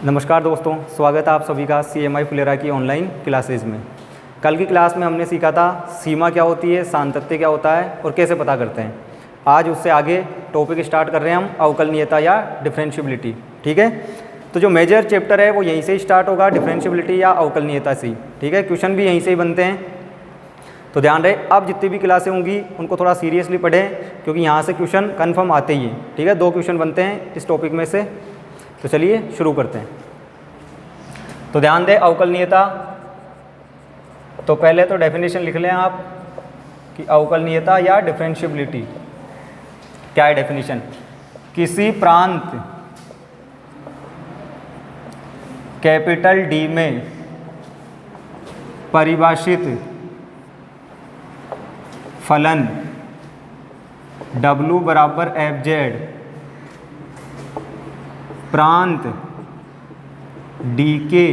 नमस्कार दोस्तों, स्वागत है आप सभी का CMI फुलेरा की ऑनलाइन क्लासेज में। कल की क्लास में हमने सीखा था सीमा क्या होती है, सांतत्य क्या होता है और कैसे पता करते हैं। आज उससे आगे टॉपिक स्टार्ट कर रहे हैं हम अवकलनीयता या डिफरेंशियबिलिटी। ठीक है, तो जो मेजर चैप्टर है वो यहीं से ही स्टार्ट होगा, डिफरेंशियबिलिटी या अवकलनीयता से ही। ठीक है, क्वेश्चन भी यहीं से ही बनते हैं, तो ध्यान रहे अब जितनी भी क्लासें होंगी उनको थोड़ा सीरियसली पढ़ें, क्योंकि यहाँ से क्वेश्चन कन्फर्म आते ही हैं। ठीक है, 2 क्वेश्चन बनते हैं इस टॉपिक में से। तो चलिए शुरू करते हैं। तो ध्यान दें अवकलनीयता, तो पहले तो डेफिनेशन लिख लें आप कि अवकलनीयता या डिफरेंशियबिलिटी क्या है। डेफिनेशन, किसी प्रांत कैपिटल D में परिभाषित फलन W बराबर FZ प्रांत D के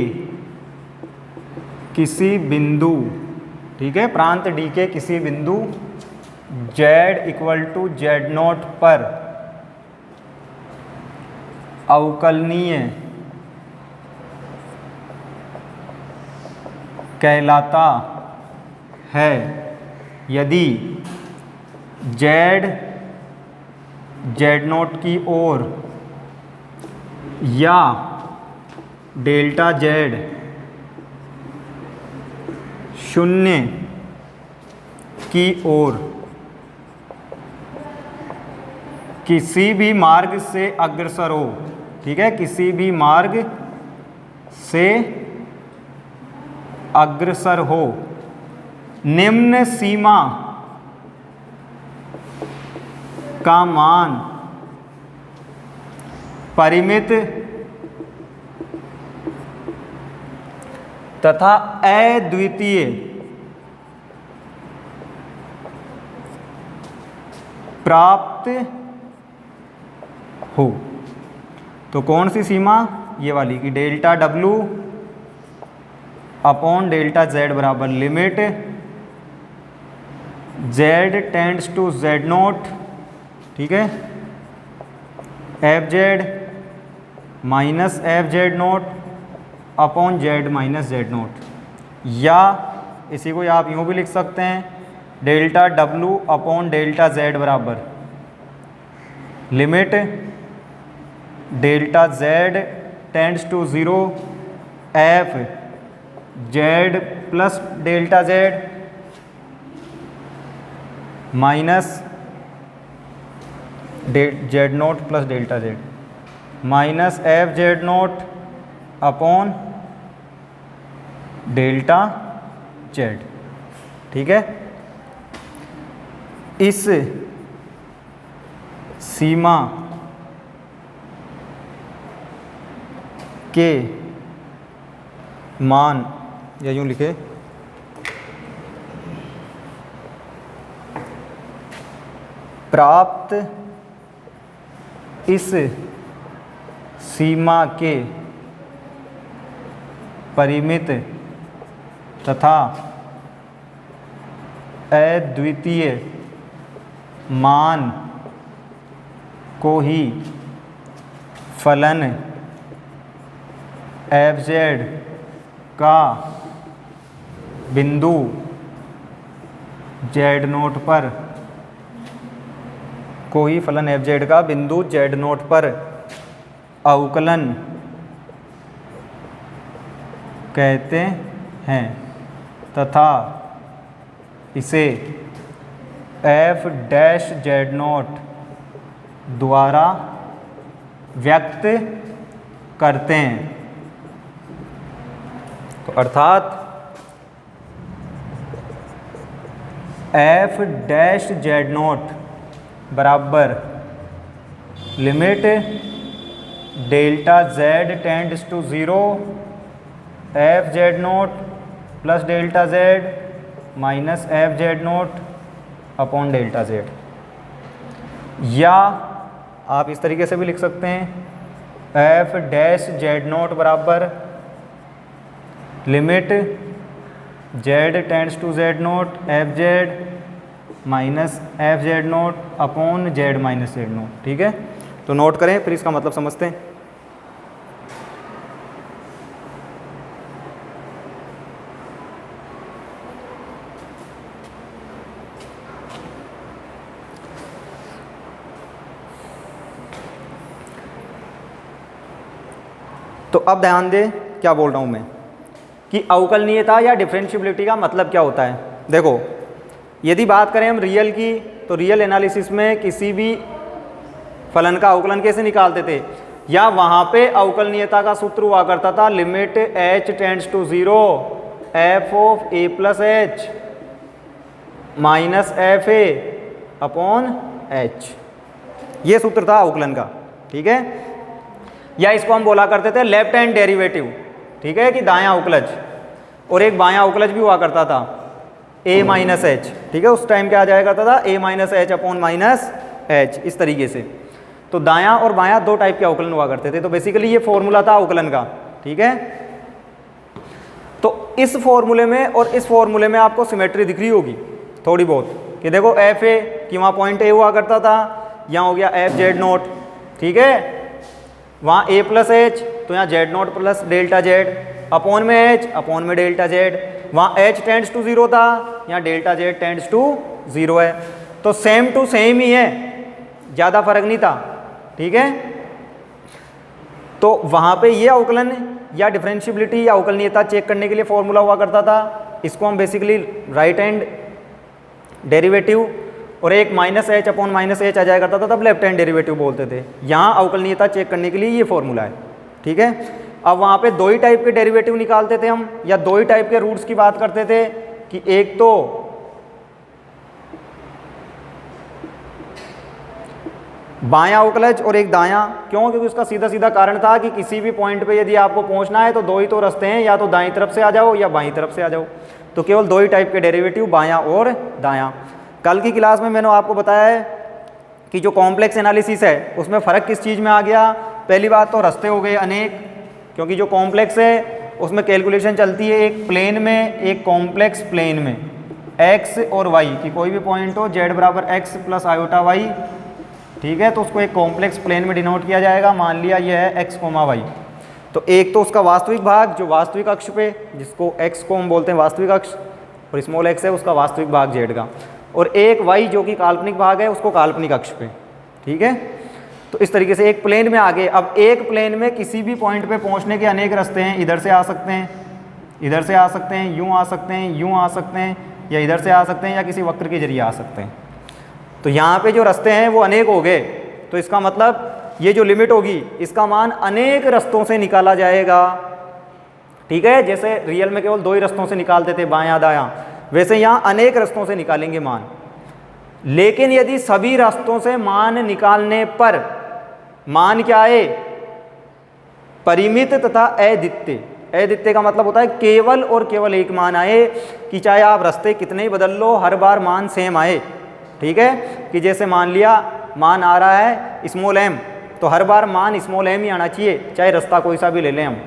किसी बिंदु, ठीक है, प्रांत D के किसी बिंदु Z इक्वल टू Z0 पर अवकलनीय कहलाता है यदि Z Z0 की ओर या डेल्टा Z शून्य की ओर किसी भी मार्ग से अग्रसर हो। ठीक है, किसी भी मार्ग से अग्रसर हो, निम्न सीमा का मान परिमित तथा अद्वितीय प्राप्त हो। तो कौन सी सीमा? ये वाली कि delta W upon delta Z बराबर limit Z tends to Z0, ठीक है, FZ minus FZ0 upon Z minus Z0, या इसी को आप यूँ भी लिख सकते हैं delta W upon delta Z बराबर limit delta Z tends to 0 F Z plus delta Z minus Z0 plus delta Z minus FZ0 upon delta Z। ठीक है, इस सीमा के मान, या यूँ लिखे प्राप्त इस सीमा के परिमित तथा अद्वितीय मान को ही फलन FZ का बिंदु Z0 पर फलन FZ का बिंदु Z0 पर अवकलन कहते हैं तथा इसे F डैश Z0 द्वारा व्यक्त करते हैं। तो अर्थात F डैश Z0 बराबर limit delta Z tends to 0 FZ0 plus delta Z minus FZ0 upon delta Z, या आप इस तरीके से भी लिख सकते हैं F डैश Z0 बराबर limit Z tends to Z0 FZ minus FZ0 upon Z minus Z0। ठीक है, तो नोट करें फिर इसका मतलब समझते हैं। तो अब ध्यान दे क्या बोल रहा हूँ मैं कि अवकलनीयता या डिफरेंशियबिलिटी का मतलब क्या होता है। देखो, यदि बात करें हम रियल की, तो रियल एनालिसिस में किसी भी फलन का अवकलन कैसे निकालते थे, या वहाँ पे अवकलनीयता का सूत्र हुआ करता था limit h tends to 0 f of a plus h minus f a upon h. ये सूत्र था अवकलन का, ठीक है। या इसको हम बोला करते थे लेफ्ट हैंड डेरिवेटिव, ठीक है, कि दायां अवकलज, और एक बायां अवकलज भी हुआ करता था a माइनस एच, ठीक है। उस टाइम क्या आ जाया करता था a minus H upon minus H, इस तरीके से। तो दायां और बायां दो टाइप के अवकलन हुआ करते थे। तो बेसिकली ये फॉर्मूला था अवकलन का, ठीक है। तो इस फॉर्मूले में और इस फॉर्मूले में आपको सिमेट्री दिख रही होगी थोड़ी बहुत, कि देखो एफ ए कि वहाँ पॉइंट ए हुआ करता था, यहाँ हो गया एफ जेड नोट, ठीक है। वहाँ ए प्लस एच, तो यहाँ Z naught plus delta Z, upon में एच, अपॉन में डेल्टा जेड। वहाँ एच टेंड्स टू 0 था, यहाँ डेल्टा जेड टेंड्स टू 0 है। तो सेम टू सेम ही है, ज़्यादा फर्क नहीं था, ठीक है। तो वहाँ पे ये अवकलन या डिफरेंशियबिलिटी या अवकलनीयता चेक करने के लिए फॉर्मूला हुआ करता था। इसको हम बेसिकली राइट हैंड डेरिवेटिव, और एक minus H upon minus H आ जाया करता था, तब लेफ्ट हैंड डेरिवेटिव बोलते थे। यहाँ अवकलनीयता चेक करने के लिए ये फॉर्मूला है, ठीक है। अब वहाँ पे दो ही टाइप के डेरिवेटिव निकालते थे हम, या दो ही टाइप के रूट्स की बात करते थे, कि एक तो बायां अवकलज और एक दायां। क्यों? क्योंकि उसका सीधा सीधा कारण था कि किसी भी पॉइंट पे यदि आपको पहुंचना है तो दो ही तो रास्ते हैं, या तो दाईं तरफ से आ जाओ या बाईं तरफ से आ जाओ। तो केवल दो ही टाइप के डेरिवेटिव, बायां और दायां। कल की क्लास में मैंने आपको बताया है कि जो कॉम्प्लेक्स एनालिसिस है उसमें फ़र्क किस चीज़ में आ गया। पहली बात तो रास्ते हो गए अनेक, क्योंकि जो कॉम्प्लेक्स है उसमें कैलकुलेशन चलती है एक प्लेन में, एक कॉम्प्लेक्स प्लेन में, एक्स और वाई की कोई भी पॉइंट हो, जेड बराबर एक्स प्लस आयोटा वाई, ठीक है। तो उसको एक कॉम्प्लेक्स प्लेन में डिनोट किया जाएगा। मान लिया ये है एक्स कोमा वाई। तो एक तो उसका वास्तविक भाग जो वास्तविक अक्ष पे, जिसको एक्स को हम बोलते हैं वास्तविक अक्ष, और स्मॉल एक्स है उसका वास्तविक भाग जेड का, और एक वाई जो कि काल्पनिक भाग है उसको काल्पनिक अक्ष पे, ठीक है। तो इस तरीके से एक प्लेन में आगे, अब एक प्लेन में किसी भी पॉइंट पे पहुंचने के अनेक रास्ते हैं। इधर से आ सकते हैं, इधर से आ सकते हैं, यूँ आ सकते हैं, यूँ आ सकते हैं, या इधर से आ सकते हैं, या किसी वक्र के जरिए आ सकते हैं। तो यहाँ पे जो रास्ते हैं वो अनेक हो गए। तो इसका मतलब ये जो लिमिट होगी इसका मान अनेक रास्तों से निकाला जाएगा, ठीक है। जैसे रियल में केवल दो ही रास्तों से निकालते थे, बायां दायां, वैसे यहाँ अनेक रास्तों से निकालेंगे मान। लेकिन यदि सभी रास्तों से मान निकालने पर मान क्या आए, परिमित तथा अद्वितीय। अद्वितीय का मतलब होता है केवल और केवल एक मान आए, कि चाहे आप रास्ते कितने ही बदल लो हर बार मान सेम आए, ठीक है। कि जैसे मान लिया मान आ रहा है स्मॉल एम, तो हर बार मान स्मॉल एम ही आना चाहिए, चाहे रास्ता कोई सा भी ले लें हम।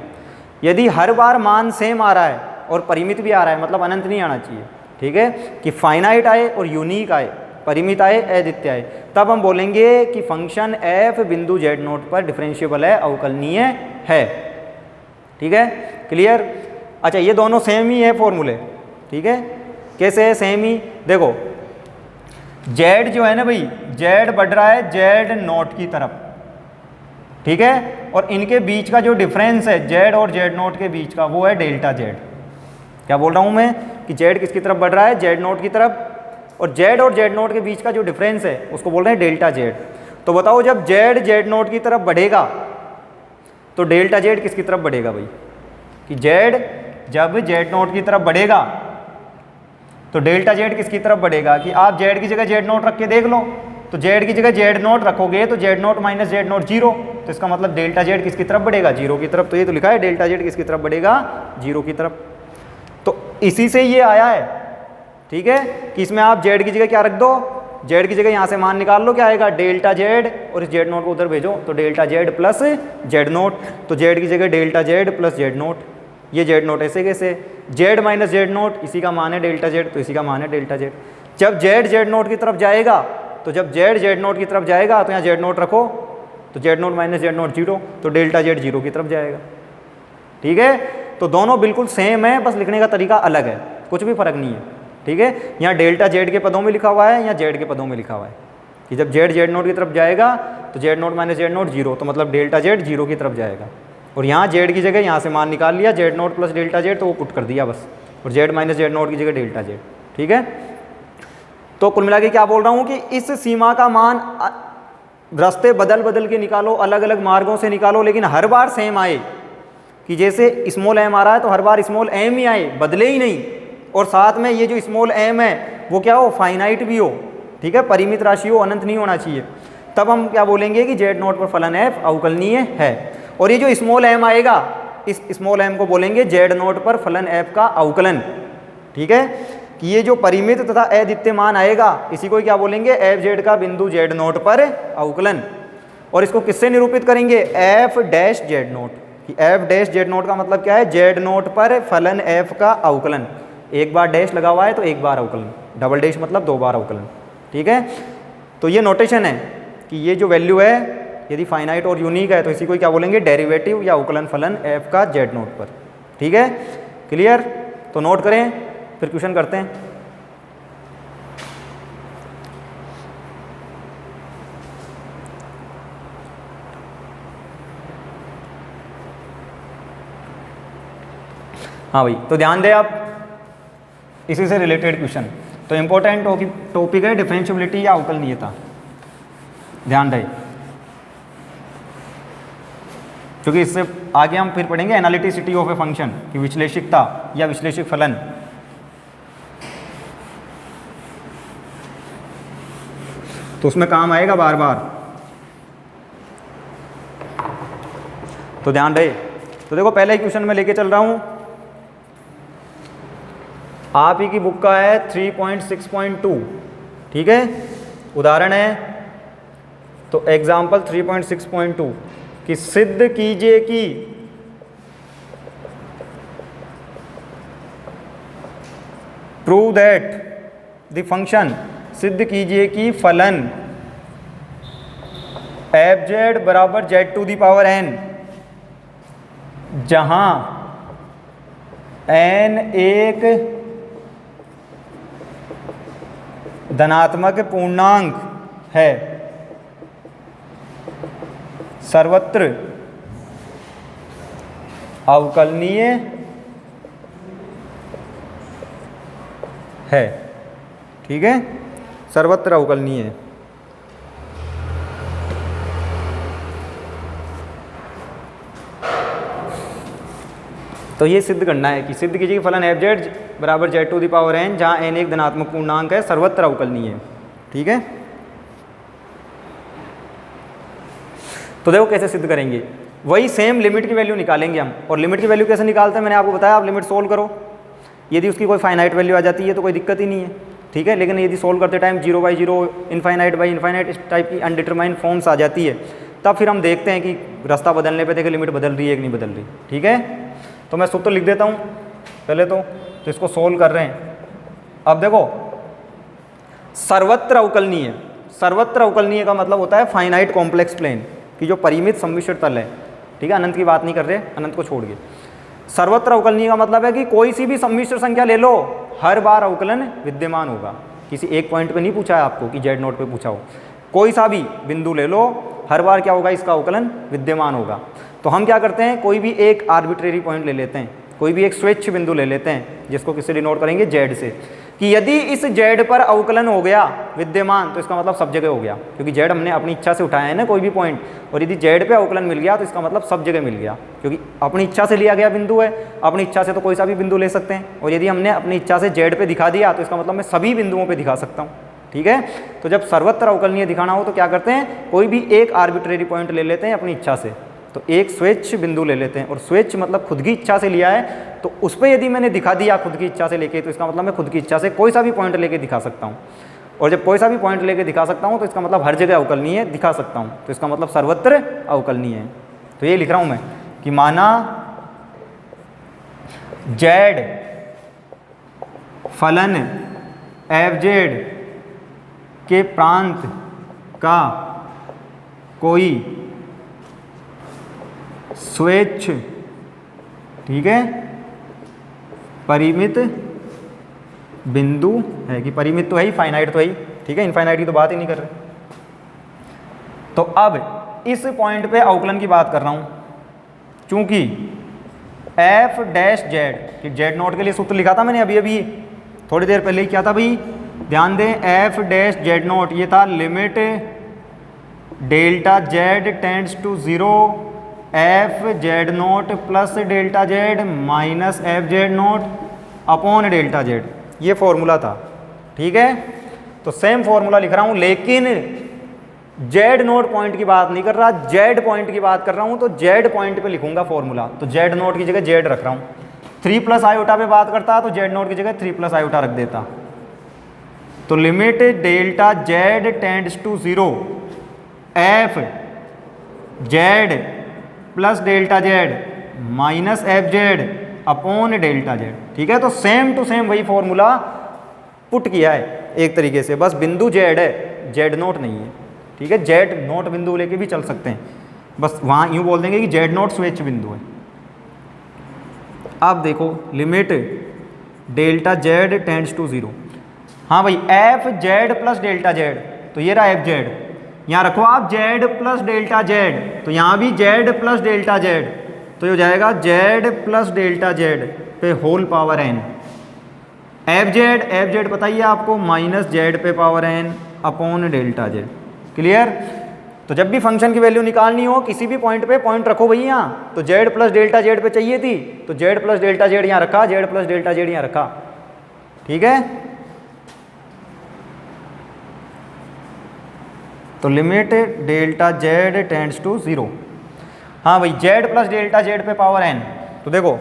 यदि हर बार मान सेम आ रहा है और परिमित भी आ रहा है, मतलब अनंत नहीं आना चाहिए, ठीक है। कि फाइनाइट आए और यूनिक आए, परिमित आए, अद्वितीय आए, तब हम बोलेंगे कि फंक्शन एफ बिंदु जेड नोट पर डिफरेंशिएबल है, अवकलनीय है, ठीक है। क्लियर? अच्छा, ये दोनों सेम ही है फॉर्मूले, ठीक है। कैसे है सेम ही? देखो जेड जो है ना भाई, जेड बढ़ रहा है जेड नोट की तरफ, ठीक है। और इनके बीच का जो डिफरेंस है जेड और जेड नोट के बीच का, वो है डेल्टा जेड। क्या बोल रहा हूँ मैं कि जेड किसकी तरफ बढ़ रहा है, जेड नोट की तरफ, और जेड और जेड नोट के बीच का जो डिफरेंस है उसको बोल रहे हैं डेल्टा जेड। तो बताओ जब जेड जेड नोट की तरफ बढ़ेगा तो डेल्टा जेड किसकी तरफ बढ़ेगा भाई, कि जेड जब जेड नोट की तरफ बढ़ेगा तो डेल्टा जेड किसकी तरफ बढ़ेगा, कि आप जेड की जगह जेड नोट रख के देख लो, तो जेड की जगह जेड नोट रखोगे तो Z note minus Z note 0, तो इसका मतलब डेल्टा जेड किसकी तरफ बढ़ेगा, 0 की तरफ। तो ये तो लिखा है डेल्टा जेड किसकी तरफ बढ़ेगा, 0 की तरफ। तो इसी से ये आया है, ठीक है, कि इसमें आप जेड की जगह क्या रख दो, जेड की जगह यहाँ से मान निकाल लो, क्या आएगा डेल्टा जेड, और इस जेड नोट को उधर भेजो तो delta Z plus Z note. तो जेड की जगह delta Z plus Z naught, ये जेड नोट ऐसे कैसे, जेड माइनस जेड नोट इसी का मान है डेल्टा जेड, तो इसी का मान है डेल्टा जेड। जब जेड जेड नोट की तरफ जाएगा, तो जब जेड जेड नोट की तरफ जाएगा तो यहाँ जेड नोट रखो, तो Z note minus Z note 0, तो डेल्टा जेड 0 की तरफ जाएगा, ठीक है। तो दोनों बिल्कुल सेम है, बस लिखने का तरीका अलग है, कुछ भी फर्क नहीं है, ठीक है। यहाँ डेल्टा जेड के पदों में लिखा हुआ है, यहाँ जेड के पदों में लिखा हुआ है, कि जब जेड जेड नोट की तरफ जाएगा तो Z note minus Z note 0, तो मतलब डेल्टा जेड 0 की तरफ जाएगा, और यहाँ जेड की जगह यहाँ से मान निकाल लिया Z naught plus delta Z, तो वो पुट कर दिया बस, और जेड माइनस जेड नोट की जगह डेल्टा जेड। ठीक है, तो कुल मिला के क्या बोल रहा हूँ कि इस सीमा का मान रास्ते बदल बदल के निकालो, अलग अलग मार्गों से निकालो, लेकिन हर बार सेम आए, कि जैसे स्मॉल एम आ रहा है तो हर बार स्मॉल एम ही आए, बदले ही नहीं, और साथ में ये जो स्मॉल एम है वो क्या हो, फाइनाइट भी हो। ठीक है, परिमित राशि हो, अनंत नहीं होना चाहिए। तब हम क्या बोलेंगे कि जेड नोट पर फलन एफ अवकलनीय है। और ये जो स्मॉल एम आएगा, इस स्मॉल एम को बोलेंगे जेड नोट पर फलन एफ का अवकलन। ठीक है, कि ये जो परिमित तथा अद्वितीय मान आएगा, इसी को क्या बोलेंगे, एफ जेड का बिंदु जेड नोट पर अवकलन। और इसको किससे निरूपित करेंगे, एफ डैश जेड नोट, कि एफ डैश जेड नोट का मतलब क्या है, जेड नोट पर फलन एफ का अवकलन। एक बार डैश लगा हुआ है तो एक बार अवकलन, डबल डैश मतलब 2 बार अवकलन। ठीक है, तो ये नोटेशन है कि ये जो वैल्यू है यदि फाइनाइट और यूनिक है तो इसी को क्या बोलेंगे, डेरिवेटिव या अवकलन फलन एफ का जेड नोट पर। ठीक है, क्लियर, तो नोट करें, फिर क्वेश्चन करते हैं। हाँ भाई, तो ध्यान दें आप, इसी से रिलेटेड क्वेश्चन, तो इंपॉर्टेंट टॉपिक है डिफरेंशिएबिलिटी या अवकलनीयता। ध्यान दें, क्योंकि इससे आगे हम फिर पढ़ेंगे एनालिटिसिटी ऑफ ए फंक्शन, की विश्लेषिकता या विश्लेषिक फलन। तो उसमें काम आएगा बार बार, तो ध्यान रहे। तो देखो पहले क्वेश्चन में लेके चल रहा हूं, आप ही की बुक का है 3.6.2। ठीक है, उदाहरण है तो एग्जाम्पल 3.6.2 कि सिद्ध कीजिए कि प्रूव दैट द फंक्शन, सिद्ध कीजिए कि फलन एफ जेड बराबर z to the power n, जहां एन एक धनात्मक पूर्णांक है, सर्वत्र अवकलनीय है। ठीक है, सर्वत्र अवकलनीय है। तो ये सिद्ध करना है कि सिद्ध कीजिए कि फलन एफ जेड बराबर z to the power n, जहाँ एन एक धनात्मक पूर्णांक है, सर्वत्र अवकलनीय है। ठीक है, तो देखो कैसे सिद्ध करेंगे, वही सेम लिमिट की वैल्यू निकालेंगे हम। और लिमिट की वैल्यू कैसे निकालते हैं मैंने आपको बताया, आप लिमिट सोल्व करो, यदि उसकी कोई फाइनाइट वैल्यू आ जाती है तो कोई दिक्कत ही नहीं है। ठीक है, लेकिन यदि सोल्व करते टाइम 0/0, इनफाइनाइट बाई इनफाइनाइट, इस टाइप की अनडिटरमाइंड फॉर्म्स आ जाती है, तब फिर हम देखते हैं कि रास्ता बदलने पे देखें लिमिट बदल रही है कि नहीं बदल रही। ठीक है, तो मैं सूत्र लिख देता हूँ पहले तो इसको सोल्व कर रहे हैं। अब देखो सर्वत्र अवकलनीय, सर्वत्र अवकलनीय का मतलब होता है फाइनाइट कॉम्प्लेक्स प्लेन की जो परिमित सम्मिश्र तल है। ठीक है, अनंत की बात नहीं कर रहे, अनंत को छोड़ के। सर्वत्र अवकलनीय का मतलब है कि कोई सी भी सम्मिश्र संख्या ले लो, हर बार अवकलन विद्यमान होगा। किसी एक पॉइंट पे नहीं पूछा है आपको कि जेड नोट पे पूछा हो, कोई सा भी बिंदु ले लो, हर बार क्या होगा, इसका अवकलन विद्यमान होगा। तो हम क्या करते हैं, कोई भी एक आर्बिट्रेरी पॉइंट ले लेते हैं, कोई भी एक स्वेच्छ बिंदु ले लेते हैं, जिसको किससे डिनोट करेंगे, जेड से, कि यदि इस जेड पर अवकलन हो गया विद्यमान तो इसका मतलब सब जगह हो गया, क्योंकि जेड हमने अपनी इच्छा से उठाया है ना कोई भी पॉइंट, और यदि जेड पे अवकलन मिल गया तो इसका मतलब सब जगह मिल गया, क्योंकि अपनी इच्छा से लिया गया बिंदु है। अपनी इच्छा से तो कोई सा भी बिंदु ले सकते हैं, और यदि हमने अपनी इच्छा से जेड पे दिखा दिया तो इसका मतलब मैं सभी बिंदुओं पर दिखा सकता हूँ। ठीक है, तो जब सर्वत्र अवकलनीय दिखाना हो तो क्या करते हैं, कोई भी एक आर्बिट्रेरी पॉइंट ले लेते हैं अपनी इच्छा से, तो एक स्वेच्छ बिंदु ले लेते हैं, और स्वेच्छ मतलब खुद की इच्छा से लिया है, तो उस पर यदि मैंने दिखा दिया खुद की इच्छा से लेके, तो इसका मतलब मैं खुद की इच्छा से कोई सा भी पॉइंट लेके दिखा सकता हूँ। और जब कोई सा भी पॉइंट लेके दिखा सकता हूँ तो इसका मतलब हर जगह अवकलनीय दिखा सकता हूँ, तो इसका मतलब सर्वत्र अवकलनीय है। तो ये लिख रहा हूँ मैं कि माना जेड फलन एफ जेड के प्रांत का कोई स्वेच्छ, ठीक है, परिमित बिंदु है, कि परिमित तो है ही, फाइनाइट तो है ही। ठीक है, इनफाइनाइट की तो बात ही नहीं कर रहे। तो अब इस पॉइंट पे अवकलन की बात कर रहा हूँ, चूंकि एफ डैश जेड, कि जेड नोट के लिए सूत्र लिखा था मैंने अभी अभी थोड़ी देर पहले ही, क्या था भाई, ध्यान दें, एफ डैश जेड नोट, ये था limit delta Z tends to 0 f z naught plus delta z minus f z naught upon delta z, ये फॉर्मूला था। ठीक है, तो सेम फॉर्मूला लिख रहा हूँ, लेकिन जेड नोट पॉइंट की बात नहीं कर रहा, जेड पॉइंट की बात कर रहा हूँ, तो जेड पॉइंट पे लिखूंगा फॉर्मूला, तो जेड नोट की जगह जेड रख रहा हूँ। 3 प्लस आयोटा पे बात करता तो जेड नोट की जगह 3 प्लस आयोटा रख देता। तो limit delta Z tends to 0 f z plus delta z minus f z upon delta z. ठीक है, तो सेम टू सेम वही फॉर्मूला पुट किया है एक तरीके से, बस बिंदु जेड है, जेड नोट नहीं है। ठीक है, जेड नोट बिंदु लेके भी चल सकते हैं, बस वहाँ यूँ बोल देंगे कि जेड नोट स्वेच्छ बिंदु है। अब देखो limit delta Z tends to 0, हाँ भाई f z plus delta Z, तो ये रहा एफ जेड, यहाँ रखो आप जेड प्लस डेल्टा जेड, तो यहाँ भी जेड प्लस डेल्टा जेड, तो ये हो जाएगा जेड प्लस डेल्टा जेड पे whole power n. F z पता ही है आपको, माइनस जेड पे power n upon delta z. Clear? तो जब भी फंक्शन की वैल्यू निकालनी हो किसी भी पॉइंट पे पॉइंट रखो भैया यहाँ, तो जेड प्लस डेल्टा जेड पे चाहिए थी, तो जेड प्लस डेल्टा जेड यहाँ रखा, जेड प्लस डेल्टा जेड यहाँ रखा। ठीक है, तो limit delta Z tends to 0, हाँ भाई जेड प्लस डेल्टा जेड पे पावर एन। तो देखो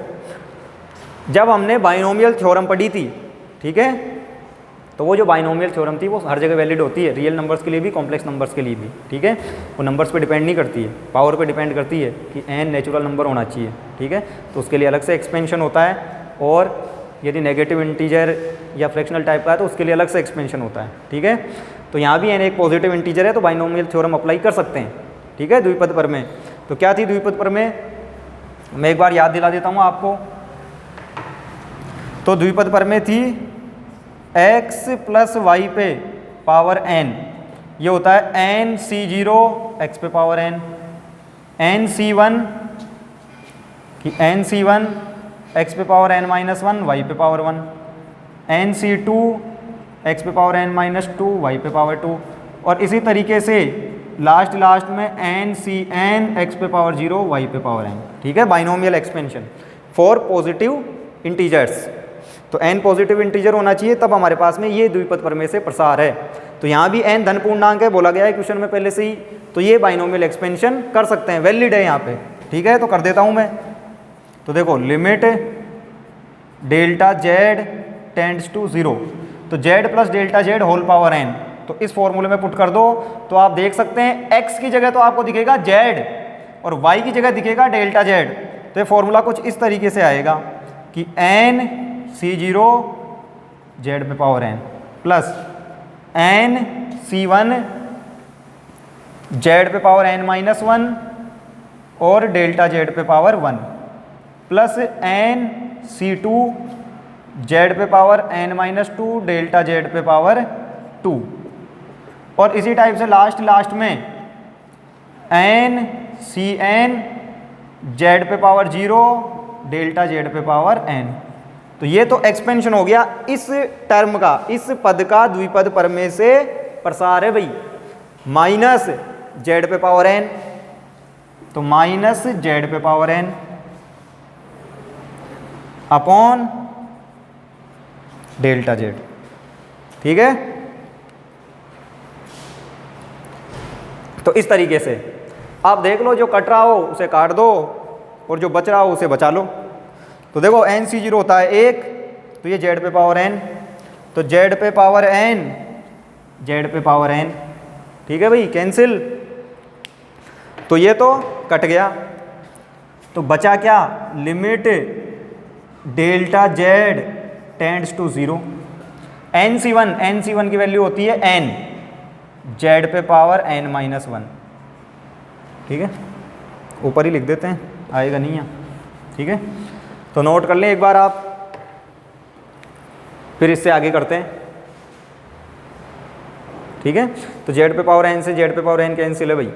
जब हमने बाइनोमियल थ्योरम पढ़ी थी, ठीक है, तो वो जो बाइनोमियल थ्योरम थी वो हर जगह वैलिड होती है, रियल नंबर्स के लिए भी, कॉम्प्लेक्स नंबर्स के लिए भी। ठीक है, वो नंबर्स पे डिपेंड नहीं करती है, पावर पे डिपेंड करती है कि एन नेचुरल नंबर होना चाहिए। ठीक है, तो उसके लिए अलग से एक्सपेंशन होता है, और यदि नेगेटिव इंटीजर या फ्रैक्शनल टाइप का है तो उसके लिए अलग से एक्सपेंशन होता है। ठीक है, तो यहाँ भी एन एक पॉजिटिव इंटीजर है, तो बाइनोमियल थ्योरम अप्लाई कर सकते हैं। ठीक है, द्विपद पर में तो क्या थी द्विपद पर में, मैं एक बार याद दिला देता हूँ आपको। तो द्विपद पर में थी x प्लस वाई पे पावर n, ये होता है एन सी 0 एक्स पे पावर n, एन सी 1 कि एन सी 1 एक्स पे पावर n माइनस 1 वाई पे पावर 1, एन सी 2 एक्स पे पावर n माइनस 2 वाई पे पावर 2, और इसी तरीके से लास्ट में एन सी एन एक्स पे पावर 0 वाई पे पावर n। ठीक है, binomial expansion for positive integers. तो n पॉजिटिव इंटीजर होना चाहिए, तब हमारे पास में ये द्विपद प्रमेय से प्रसार है। तो यहाँ भी n धन पूर्णांक है, बोला गया है क्वेश्चन में पहले से ही, तो ये बाइनोमियल एक्सपेंशन कर सकते हैं, वैलिड है यहाँ पे। ठीक है, तो कर देता हूँ मैं। तो देखो limit delta Z tends to 0, तो z plus delta z whole power n, तो इस फॉर्मूले में पुट कर दो, तो आप देख सकते हैं x की जगह तो आपको दिखेगा जेड और y की जगह दिखेगा डेल्टा जेड। तो ये फॉर्मूला कुछ इस तरीके से आएगा कि n C0 जेड पे power n plus n C1 Z पे पावर n माइनस 1 और डेल्टा जेड पे power 1 plus n C2 Z पे power n minus 2 delta Z पे पावर 2, और इसी टाइप से लास्ट में n Cn जेड पे पावर 0 डेल्टा जेड पे पावर n। तो ये तो एक्सपेंशन हो गया इस टर्म का, इस पद का द्विपद प्रमेय से प्रसार है भाई, माइनस जेड पे पावर n, तो माइनस जेड पे power n upon delta z. ठीक है, तो इस तरीके से आप देख लो, जो कट रहा हो उसे काट दो और जो बच रहा हो उसे बचा लो। तो देखो एन सी 0 होता है 1, तो ये जेड पे पावर n, तो जेड पे पावर n जेड पे पावर n। ठीक है भाई, कैंसिल, तो ये तो कट गया, तो बचा क्या, limit delta Z tends to 0, n c 1 की वैल्यू होती है n जेड पे पावर n माइनस 1। ठीक है, ऊपर ही लिख देते हैं, आएगा नहीं यहाँ। ठीक है, तो नोट कर लें एक बार आप, फिर इससे आगे करते हैं। ठीक है, तो जेड पे पावर n से जेड पे पावर n कैंसिल है भाई,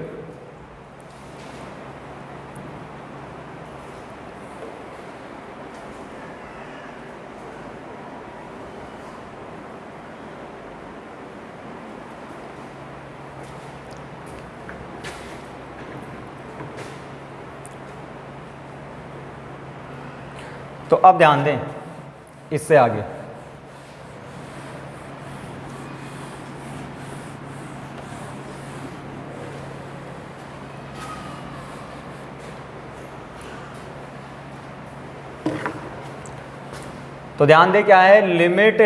तो अब ध्यान दें इससे आगे, तो ध्यान दें क्या है, limit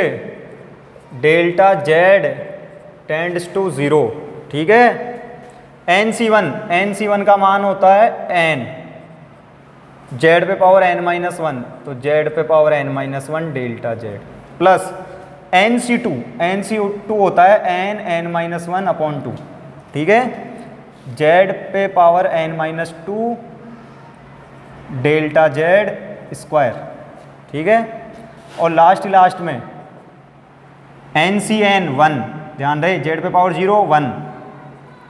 delta Z tends to 0, ठीक है। NC1 का मान होता है n, जेड पे पावर n-1, तो जेड पे power n-1 delta Z, plus NC2 होता है n-1 अपॉन 2, ठीक है। जेड पे power n-2 delta Z square, ठीक है। और लास्ट में NCN1, ध्यान रहे जेड पे पावर 0 1,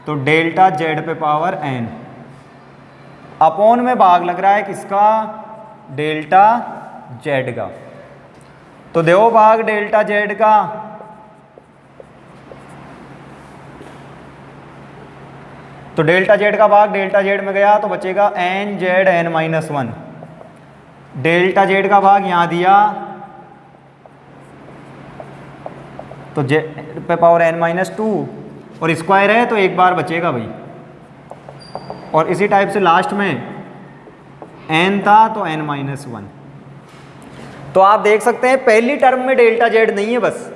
तो डेल्टा जेड पे पावर n, अपॉन में भाग लग रहा है किसका, डेल्टा जेड का। तो देखो भाग डेल्टा जेड का, तो डेल्टा जेड का भाग डेल्टा जेड में गया तो बचेगा NZn-1, डेल्टा जेड का भाग यहां दिया तो जेड पे पावर n-2 और स्क्वायर है तो एक बार बचेगा भाई, और इसी टाइप से लास्ट में n था तो n-1। तो आप देख सकते हैं पहली टर्म में डेल्टा जेड नहीं है, बस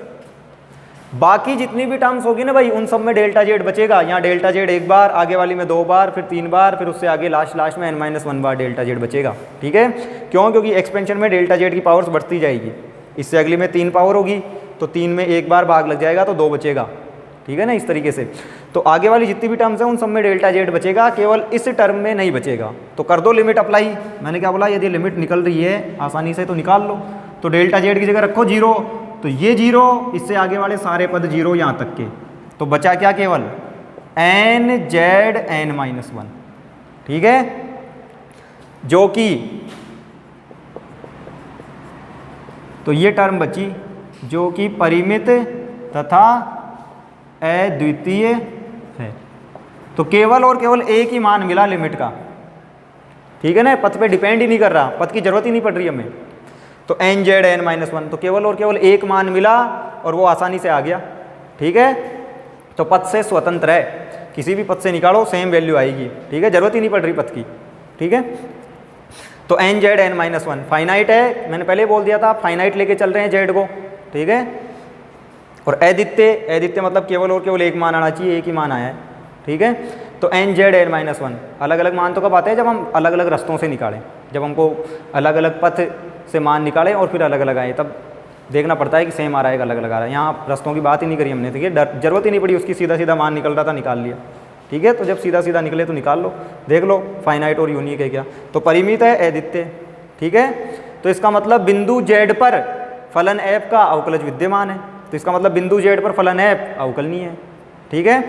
बाकी जितनी भी टर्म्स होगी ना भाई उन सब में डेल्टा जेड बचेगा। यहाँ डेल्टा जेड एक बार, आगे वाली में 2 बार, फिर 3 बार, फिर उससे आगे लास्ट में n-1 बार डेल्टा जेड बचेगा, ठीक है। क्यों, क्योंकि एक्सपेंशन में डेल्टा जेड की पावर्स बढ़ती जाएगी, इससे अगली में 3 पावर होगी तो 3 में एक बार भाग लग जाएगा तो 2 बचेगा, ठीक है ना, इस तरीके से। तो आगे वाली जितनी भी टर्म्स हैं उन सब में डेल्टा जेड बचेगा, केवल इस टर्म में नहीं बचेगा। तो कर दो लिमिट अप्लाई, मैंने क्या बोला, यदि लिमिट निकल रही है आसानी से तो निकाल लो। तो डेल्टा जेड की जगह रखो 0, तो ये 0, इससे आगे वाले सारे पद 0 यहाँ तक के, तो बचा क्या, केवल NZn-1, ठीक है, जो कि तो ये टर्म बची जो कि परिमित तथा अद्वितीय है। तो केवल और केवल एक ही मान मिला लिमिट का, ठीक है ना, पथ पे डिपेंड ही नहीं कर रहा, पथ की जरूरत ही नहीं पड़ रही हमें। तो NZn-1, तो केवल और केवल एक मान मिला और वो आसानी से आ गया, ठीक है। तो पथ से स्वतंत्र है, किसी भी पथ से निकालो सेम वैल्यू आएगी, ठीक है, जरूरत ही नहीं पड़ रही पथ की, ठीक है। तो NZn-1 फाइनाइट है, मैंने पहले बोल दिया था फाइनाइट लेके चल रहे हैं जेड को, ठीक है। और अद्वितीय मतलब केवल और केवल एक मान आना चाहिए, एक ही मान आया है, ठीक है। तो NZn-1 अलग अलग मान तो कब आते हैं, जब हम अलग अलग रास्तों से निकालें, जब हमको अलग अलग पथ से मान निकालें और फिर अलग अलग आए, तब देखना पड़ता है कि सेम आ रहा है कि अलग अलग आ रहा है। यहाँ रास्तों की बात ही नहीं करी हमने, ठीक है, जरूरत ही नहीं पड़ी उसकी, सीधा सीधा मान निकल रहा था निकाल लिया, ठीक है। तो जब सीधा सीधा निकले तो निकाल लो, देख लो फाइनाइट और यूनिक है क्या। तो परिमित है, अद्वितीय, ठीक है। तो इसका मतलब बिंदु जेड पर फलन f का अवकलज विद्यमान है, तो इसका मतलब बिंदु जेड पर फलन f अवकलनीय है, ठीक है।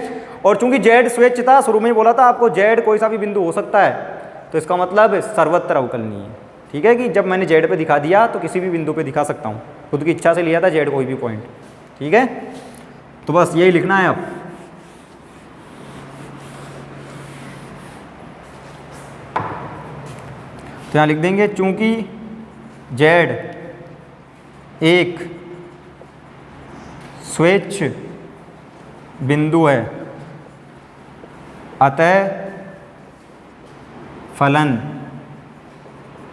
और चूंकि जेड स्वेच्छ था, शुरू में ही बोला था आपको जेड कोई सा भी बिंदु हो सकता है, तो इसका मतलब सर्वत्र अवकलनीय है, ठीक है। कि जब मैंने जेड पे दिखा दिया तो किसी भी बिंदु पे दिखा सकता हूँ, खुद की इच्छा से लिया था जेड कोई भी पॉइंट, ठीक है। तो बस यही लिखना है अब। तो यहाँ लिख देंगे चूंकि जेड एक स्वेच्छ बिंदु है, अतः फलन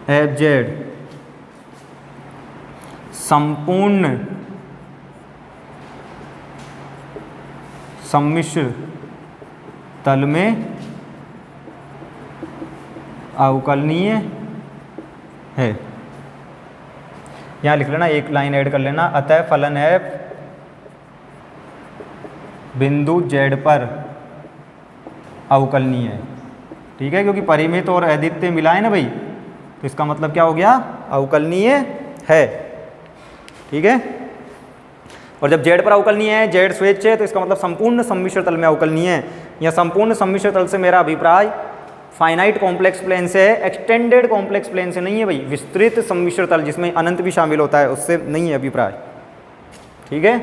एफ जेड संपूर्ण सम्मिश्र तल में अवकलनीय है। यहाँ लिख लेना, एक लाइन ऐड कर लेना, अतः फलन एफ बिंदु जेड पर अवकलनीय है, ठीक है। क्योंकि परिमित और अद्वितीय मिला है ना भाई, तो इसका मतलब क्या हो गया, अवकलनीय है, ठीक है। और जब जेड पर अवकलनीय है, जेड स्वेच्छ है, तो इसका मतलब संपूर्ण सम्मिश्र तल में अवकलनीय है। या संपूर्ण सम्मिश्र तल से मेरा अभिप्राय फाइनाइट कॉम्प्लेक्स प्लेन से है, एक्सटेंडेड कॉम्प्लेक्स प्लेन से नहीं है भाई, विस्तृत सम्मिश्र तल जिसमें अनंत भी शामिल होता है उससे नहीं है अभिप्राय, ठीक है।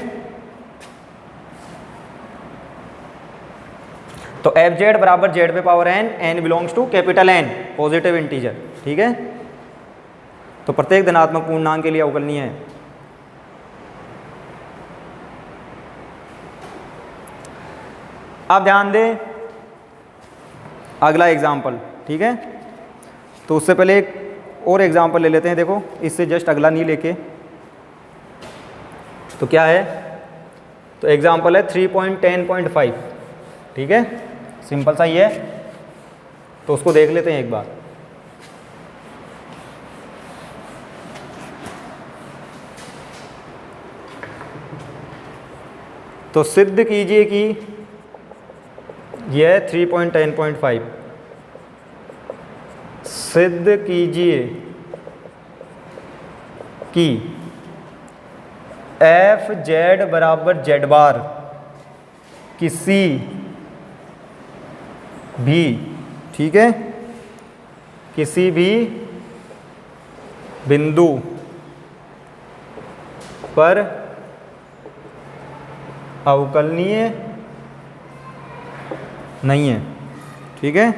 तो एफ जेड बराबर जेड पे power n, n belongs to capital N, positive integer, ठीक है। तो प्रत्येक धनात्मक पूर्णांक के लिए अवकलनीय है। आप ध्यान दें अगला एग्जाम्पल, ठीक है। तो उससे पहले एक और एग्जाम्पल ले लेते हैं। देखो इससे जस्ट अगला नहीं लेके, तो क्या है, तो एग्जाम्पल है 3.10.5, ठीक है, सिंपल सा ही है। तो उसको देख लेते हैं एक बार। तो सिद्ध कीजिए कि यह 3.10.5, सिद्ध कीजिए कि एफ जेड बराबर जेड बार किसी भी, ठीक है, किसी भी बिंदु पर अवकलनीय नहीं है, ठीक है।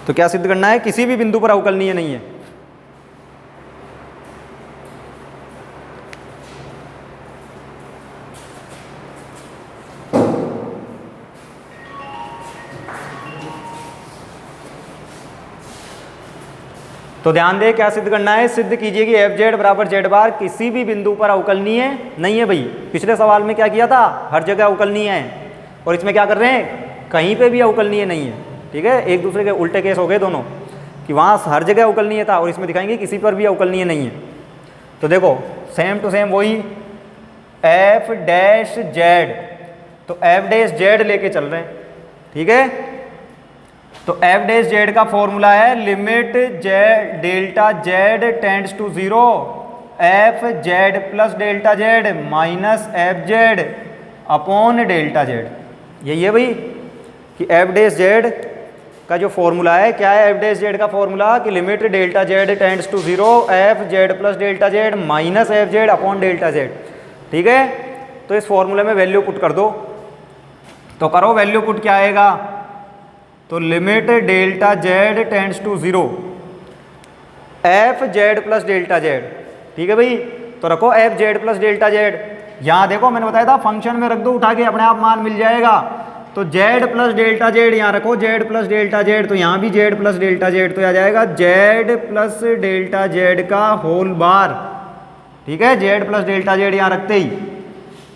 तो क्या सिद्ध करना है, किसी भी बिंदु पर अवकलनीय नहीं है। तो ध्यान दे क्या सिद्ध करना है, सिद्ध कीजिए कि एफ जेड बराबर जेड बार किसी भी बिंदु पर अवकलनीय नहीं है। भाई पिछले सवाल में क्या किया था, हर जगह अवकलनीय है, और इसमें क्या कर रहे हैं, कहीं पे भी अवकलनीय नहीं है, ठीक है। एक दूसरे के उल्टे केस हो गए दोनों, कि वहाँ हर जगह अवकलनीय था और इसमें दिखाएंगे किसी पर भी अवकलनीय नहीं है। तो देखो सेम टू सेम वही एफ डैश जेड, तो एफ डैश जेड लेके चल रहे हैं, ठीक है। तो एफ डैश जेड का फॉर्मूला है limit z delta Z tends to 0 f z plus delta z minus f z upon delta z. यही है भाई कि एफ डैश जेड का जो फॉर्मूला है, क्या है एफ डैश जेड का फॉर्मूला, कि limit delta Z tends to 0 f z plus delta z minus f z upon delta z, ठीक है। तो इस फॉर्मूले में वैल्यू पुट कर दो, तो करो वैल्यू पुट, क्या आएगा, तो limit delta Z tends to 0 f z plus delta z, ठीक है भाई। तो रखो f z plus delta z, यहाँ देखो मैंने बताया था फंक्शन में रख दो उठा के, अपने आप मान मिल जाएगा। तो जेड प्लस डेल्टा जेड यहाँ रखो, जेड प्लस डेल्टा जेड, तो यहाँ भी जेड प्लस डेल्टा जेड, तो आ जाएगा जेड प्लस डेल्टा जेड का होल बार, ठीक है। जेड प्लस डेल्टा जेड यहाँ रखते ही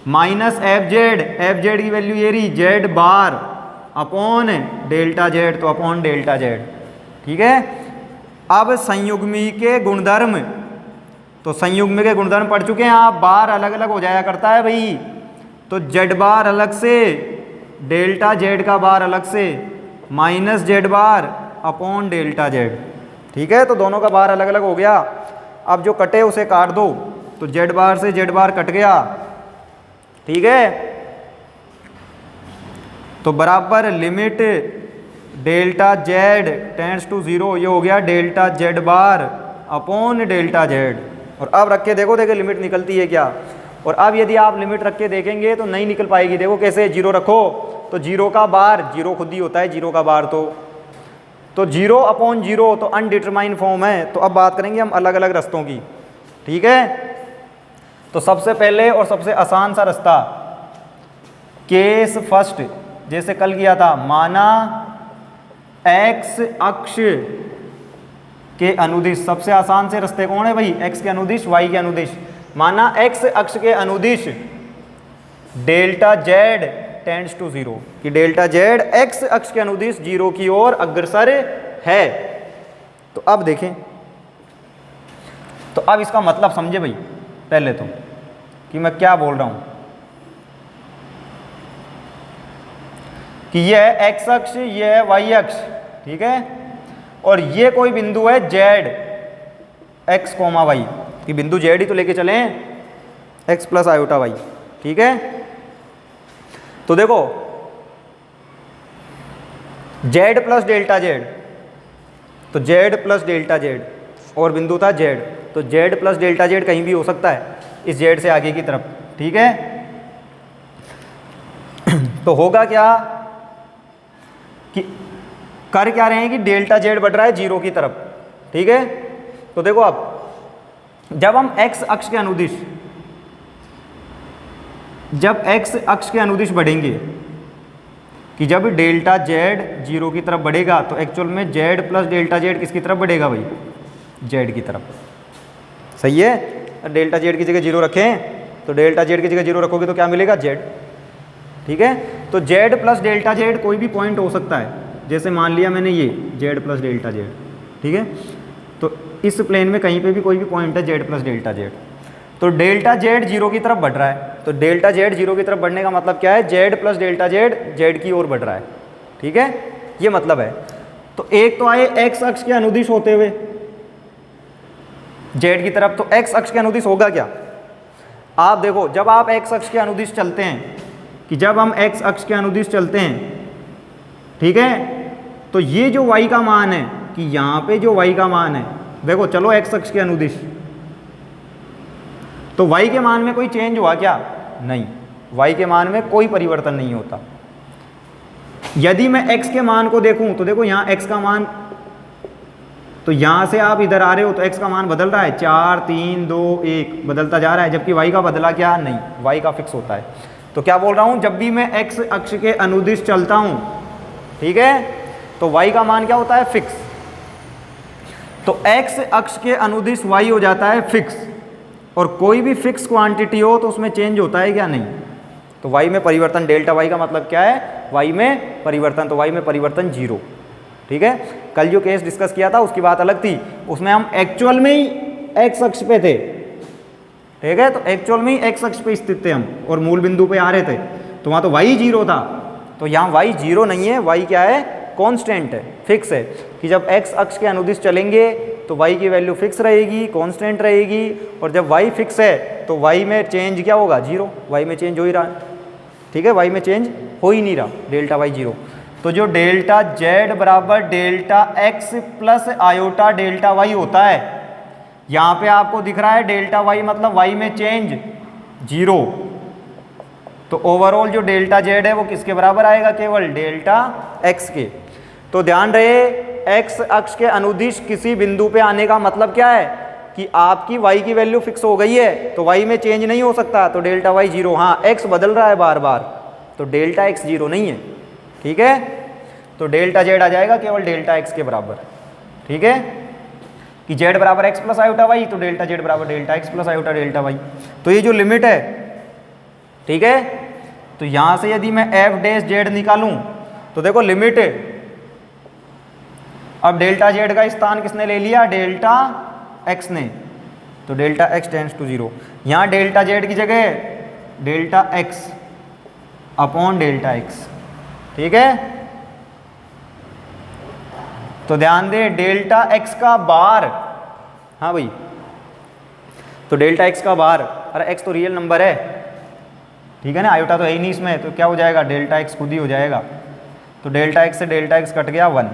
माइनस एफ जेड की वैल्यू ये रही Z bar upon delta Z, तो अपॉन डेल्टा जेड, ठीक है। अब संयुग्मी के गुणधर्म, तो संयुग्मी के गुणधर्म पढ़ चुके हैं आप, बार अलग अलग हो जाया करता है भाई। तो जेड बार अलग से, डेल्टा जेड का बार अलग से, minus Z bar upon delta z, ठीक है। तो दोनों का बार अलग अलग हो गया। अब जो कटे उसे काट दो, तो जेड बार से जेड बार कट गया, ठीक है। तो बराबर limit delta Z tends to 0, ये हो गया delta Z bar upon delta z. और अब रख के देखो, लिमिट निकलती है क्या। और अब यदि आप लिमिट रख के देखेंगे तो नहीं निकल पाएगी। देखो कैसे, 0 रखो तो 0 का बार, 0 खुद ही होता है 0 का बार, तो 0 अपॉन 0 तो अनडिटरमाइन फॉर्म है। तो अब बात करेंगे हम अलग अलग रास्तों की, ठीक है। तो सबसे पहले और सबसे आसान सा रास्ता, केस फर्स्ट, जैसे कल किया था, माना एक्स अक्ष के अनुदिश, सबसे आसान से रास्ते कौन है भाई, एक्स के अनुदिश वाई के अनुदिश। माना एक्स अक्ष के अनुदिश डेल्टा जेड टेंड्स टू 0, कि डेल्टा जेड एक्स अक्ष के अनुदिश 0 की ओर अग्रसर है। तो अब देखें, तो अब इसका मतलब समझे भाई पहले तो, कि मैं क्या बोल रहा हूं, कि यह है एक्स अक्ष, यह है वाई अक्ष, ठीक है। और ये कोई बिंदु है जेड एक्स कोमा वाई, कि बिंदु जेड ही तो लेके चले एक्स प्लस आयोटा वाई, ठीक है। तो देखो जेड प्लस डेल्टा जेड, तो जेड प्लस डेल्टा जेड, और बिंदु था जेड, तो जेड प्लस डेल्टा जेड कहीं भी हो सकता है इस जेड से आगे की तरफ, ठीक है। तो होगा क्या कि कर क्या रहे हैं कि डेल्टा जेड बढ़ रहा है 0 की तरफ, ठीक है। तो देखो अब जब हम x अक्ष के अनुदिश बढ़ेंगे कि जब डेल्टा जेड 0 की तरफ बढ़ेगा तो एक्चुअल में z प्लस डेल्टा जेड किसकी तरफ बढ़ेगा भाई, z की तरफ। सही है, डेल्टा जेड की जगह 0 रखें तो डेल्टा जेड की जगह 0 रखोगे तो क्या मिलेगा, z। ठीक है, तो z प्लस डेल्टा जेड कोई भी पॉइंट हो सकता है, जैसे मान लिया मैंने ये z प्लस डेल्टा जेड। ठीक है, तो इस प्लेन में कहीं पे भी कोई भी पॉइंट है z प्लस डेल्टा जेड, तो डेल्टा जेड 0 की तरफ बढ़ रहा है। तो डेल्टा जेड 0 की तरफ बढ़ने का मतलब क्या है, z plus delta Z z की ओर बढ़ रहा है। ठीक है, ये मतलब है। तो एक तो आए x अक्ष के अनुदिश होते हुए z की तरफ, तो x अक्ष के अनुदिश होगा क्या, आप देखो जब आप x अक्ष के अनुदिश चलते हैं, कि जब हम x अक्ष के अनुदिश चलते हैं, ठीक है, तो ये जो y का मान है, कि यहाँ पे जो y का मान है, देखो चलो x अक्ष के अनुदिश, तो y के मान में कोई चेंज हुआ क्या, नहीं, y के मान में कोई परिवर्तन नहीं होता। यदि मैं x के मान को देखूं तो देखो यहाँ x का मान, तो यहाँ से आप इधर आ रहे हो तो x का मान बदल रहा है, 4 3 2 1 बदलता जा रहा है, जबकि y का बदला क्या, नहीं, y का फिक्स होता है। तो क्या बोल रहा हूँ, जब भी मैं x अक्ष के अनुदिश चलता हूँ, ठीक है, तो y का मान क्या होता है, फिक्स। तो x अक्ष के अनुदिश y हो जाता है फिक्स, और कोई भी फिक्स क्वांटिटी हो तो उसमें चेंज होता है क्या, नहीं। तो y में परिवर्तन, डेल्टा y का मतलब क्या है, y में परिवर्तन, तो y में परिवर्तन 0। ठीक है, कल जो केस डिस्कस किया था उसकी बात अलग थी, उसमें हम एक्चुअल में ही x अक्ष पे थे। ठीक है, तो एक्चुअल में ही x अक्ष पे स्थित थे हम और मूल बिंदु पे आ रहे थे, तो वहाँ तो y 0 था। तो यहाँ y 0 नहीं है, y क्या है, कांस्टेंट है, फिक्स है, कि जब x अक्ष के अनुदिश चलेंगे तो y की वैल्यू फिक्स रहेगी, कांस्टेंट रहेगी, और जब y फिक्स है तो y में चेंज क्या होगा, 0, y में चेंज हो ही रहा है। ठीक है, y में चेंज हो ही नहीं रहा, डेल्टा y 0। तो जो डेल्टा z बराबर delta x plus iota delta y होता है, यहाँ पे आपको दिख रहा है डेल्टा y मतलब y में चेंज 0, तो ओवरऑल जो डेल्टा z है वो किसके बराबर आएगा, केवल डेल्टा x के। तो ध्यान रहे, x अक्ष के अनुदिश किसी बिंदु पे आने का मतलब क्या है, कि आपकी y की वैल्यू फिक्स हो गई है तो y में चेंज नहीं हो सकता, तो डेल्टा y 0। हाँ, x बदल रहा है बार बार, तो डेल्टा x 0 नहीं है। ठीक है, तो डेल्टा z आ जाएगा केवल डेल्टा x के बराबर। ठीक है, कि z बराबर x प्लस आयोटा y, तो डेल्टा z बराबर delta x plus iota delta y। तो ये जो लिमिट है, ठीक है, तो यहाँ से यदि मैं f डैश z निकालूं तो देखो लिमिट है, अब डेल्टा z का स्थान किसने ले लिया, डेल्टा x ने, तो डेल्टा x टेंड्स टू 0। यहाँ डेल्टा z की जगह delta x upon delta x। ठीक है, तो ध्यान दे, डेल्टा x का बार, हाँ भाई, तो डेल्टा x का बार, अरे x तो रियल नंबर है, ठीक है ना, आयोटा तो है ही नहीं इसमें, तो क्या हो जाएगा, डेल्टा x खुद ही हो जाएगा। तो डेल्टा x से डेल्टा x कट गया 1,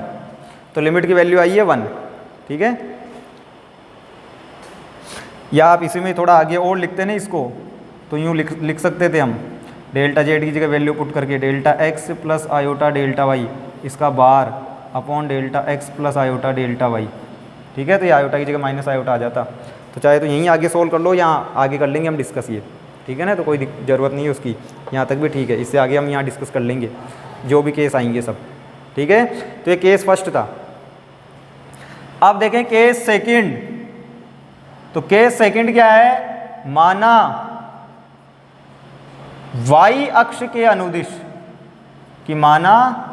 तो लिमिट की वैल्यू आई है 1। ठीक है, या आप इसी में थोड़ा आगे और लिखते ना इसको, तो यूँ लिख सकते थे हम, डेल्टा z की जगह वैल्यू पुट करके delta x plus iota delta y इसका बार upon delta x plus iota delta y। ठीक है, तो ये आयोटा की जगह माइनस आयोटा आ जाता, तो चाहे तो यहीं आगे सोल्व कर लो, यहाँ आगे कर लेंगे हम डिस्कस ये। ठीक है ना, तो कोई ज़रूरत नहीं है उसकी, यहाँ तक भी ठीक है, इससे आगे हम यहाँ डिस्कस कर लेंगे जो भी केस आएंगे सब। ठीक है, तो ये केस फर्स्ट था। अब देखें केस सेकंड, तो केस सेकंड क्या है, माना y अक्ष के अनुदिश, कि माना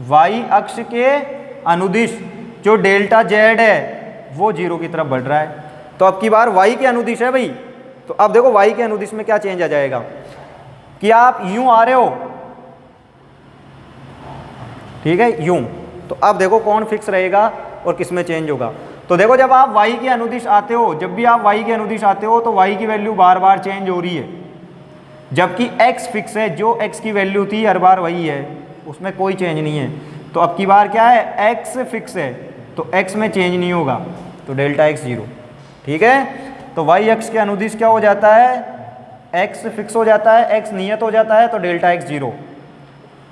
y अक्ष के अनुदिश जो डेल्टा z है वो 0 की तरफ बढ़ रहा है। तो अब की बार y के अनुदिश है भाई, तो अब देखो y के अनुदिश में क्या चेंज आ जाएगा, कि आप यूं आ रहे हो, ठीक है, यूं, तो अब देखो कौन फिक्स रहेगा और किस में चेंज होगा। तो देखो जब आप y के अनुदिश आते हो, जब भी आप y के अनुदिश आते हो तो y की वैल्यू बार बार चेंज हो रही है, जबकि x फिक्स है, जो x की वैल्यू थी हर बार वही है, उसमें कोई चेंज नहीं है। तो अब की बार क्या है, x फिक्स है तो x में चेंज नहीं होगा, तो डेल्टा x 0। ठीक है, तो y अक्ष के अनुदिश क्या हो जाता है, x फिक्स हो जाता है, x नियत हो जाता है, तो डेल्टा x 0।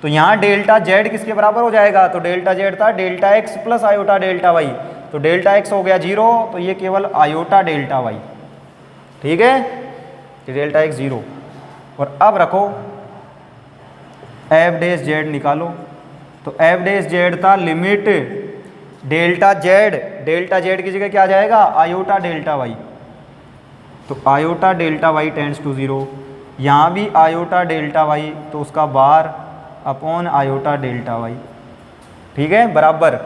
तो यहाँ डेल्टा z किसके बराबर हो जाएगा, तो डेल्टा z था delta x plus iota delta y, तो तो डेल्टा एक्स हो गया 0, तो ये केवल आयोटा डेल्टा वाई, ठीक है, कि डेल्टा एक्स 0। और अब रखो एफ डैश जेड निकालो, तो एफ डैश जेड था लिमिट डेल्टा जेड की जगह क्या आ जाएगा, आयोटा डेल्टा वाई, तो iota delta y tends to 0, यहाँ भी आयोटा डेल्टा वाई, तो उसका bar upon iota delta y, ठीक है, बराबर।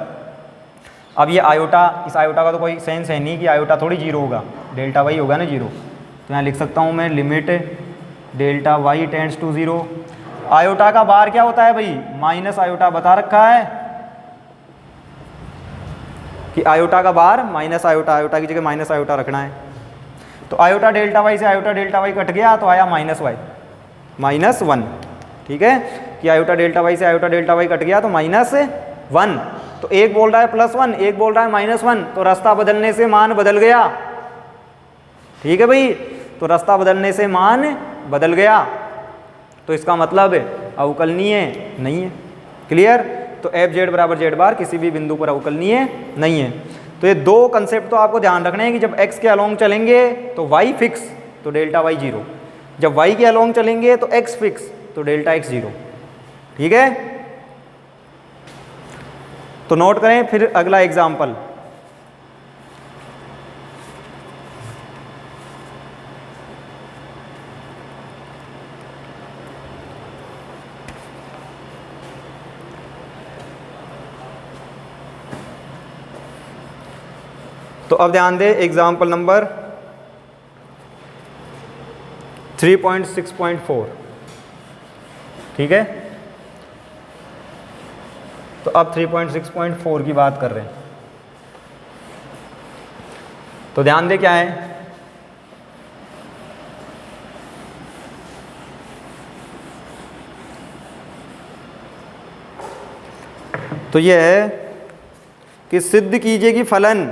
अब ये आयोटा, इस आयोटा का तो कोई सेंस है नहीं कि आयोटा थोड़ी 0 होगा, डेल्टा वाई होगा ना 0, तो यहाँ लिख सकता हूँ मैं limit delta y tends to 0। Iota का बार क्या होता है भाई, माइनस आयोटा बता रखा है कि आयोटा का बार माइनस आयोटा, आयोटा की जगह माइनस आयोटा रखना है। तो आयोटा डेल्टा वाई से आयोटा डेल्टा वाई कट गया, तो आया माइनस वाई, -1, ठीक है, कि आयोटा डेल्टा वाई से आयोटा डेल्टा वाई कट गया तो -1। तो एक बोल रहा है +1, एक बोल रहा है -1, तो रास्ता बदलने से मान बदल गया, ठीक है भाई, तो रास्ता बदलने से मान बदल गया, तो इसका मतलब अवकलनीय नहीं है। क्लियर? तो एफ जेड बराबर जेड बार किसी भी बिंदु पर अवकलनीय नहीं है। तो ये दो कंसेप्ट तो आपको ध्यान रखने हैं कि जब x के अलोंग चलेंगे तो y फिक्स, तो डेल्टा y 0, जब y के अलोंग चलेंगे तो x फिक्स, तो डेल्टा x 0, ठीक है। तो नोट करें फिर अगला एग्जाम्पल, तो अब ध्यान दें एग्जाम्पल नंबर 3.6.4, ठीक है। तो अब 3.6.4 की बात कर रहे हैं, तो ध्यान दें क्या है, तो यह है कि सिद्ध कीजिए कि फलन,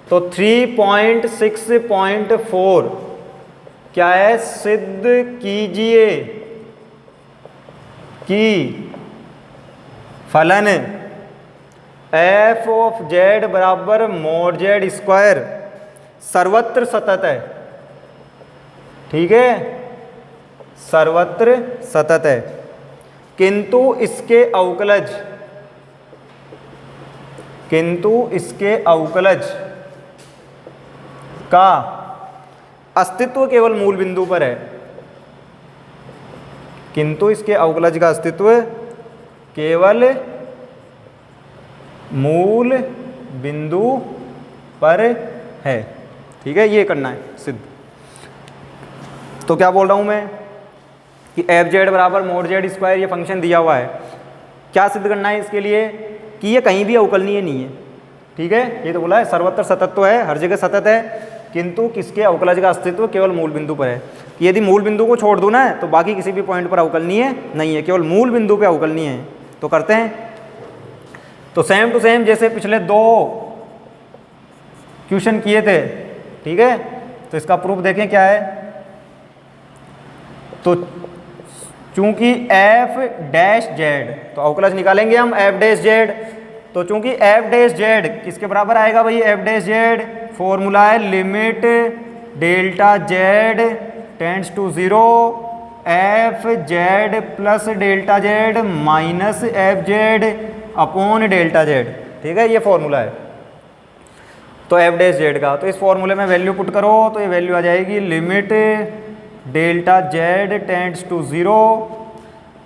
तो 3.6.4 क्या है, सिद्ध कीजिए कि फलन f ऑफ z बराबर mod z स्क्वायर सर्वत्र सतत है, ठीक है, सर्वत्र सतत है, किंतु इसके अवकलज का अस्तित्व केवल मूल बिंदु पर है, किंतु इसके अवकलज का अस्तित्व केवल मूल बिंदु पर है, ठीक है, ये करना है सिद्ध। तो क्या बोल रहा हूं मैं कि एफ जेड बराबर mod z स्क्वायर ये फंक्शन दिया हुआ है, क्या सिद्ध करना है इसके लिए कि ये कहीं भी अवकलनीय नहीं है, ठीक है, ये तो बोला है सर्वत्र सतत तो है, हर जगह सतत है, किंतु किसके अवकलज का अस्तित्व केवल मूल बिंदु पर है, कि यदि मूल बिंदु को छोड़ दूं ना तो बाकी किसी भी पॉइंट पर अवकलनीय नहीं है, केवल मूल बिंदु पे अवकलनीय है। तो करते हैं, तो सेम टू सेम जैसे पिछले दो क्वेश्चन किए थे, ठीक है, तो इसका प्रूफ देखें क्या है। तो चूंकि एफ डैश जेड, तो अवकलज निकालेंगे हम एफ डैश जेड, तो चूंकि एफ डैश जेड किसके बराबर आएगा भाई, एफ डैश जेड फॉर्मूला है limit delta Z tends to 0 f z plus delta z minus f z upon delta z, ठीक है, ये फॉर्मूला है तो एफ डैश जेड का। तो इस फॉर्मूले में वैल्यू पुट करो तो ये वैल्यू आ जाएगी limit delta Z tends to 0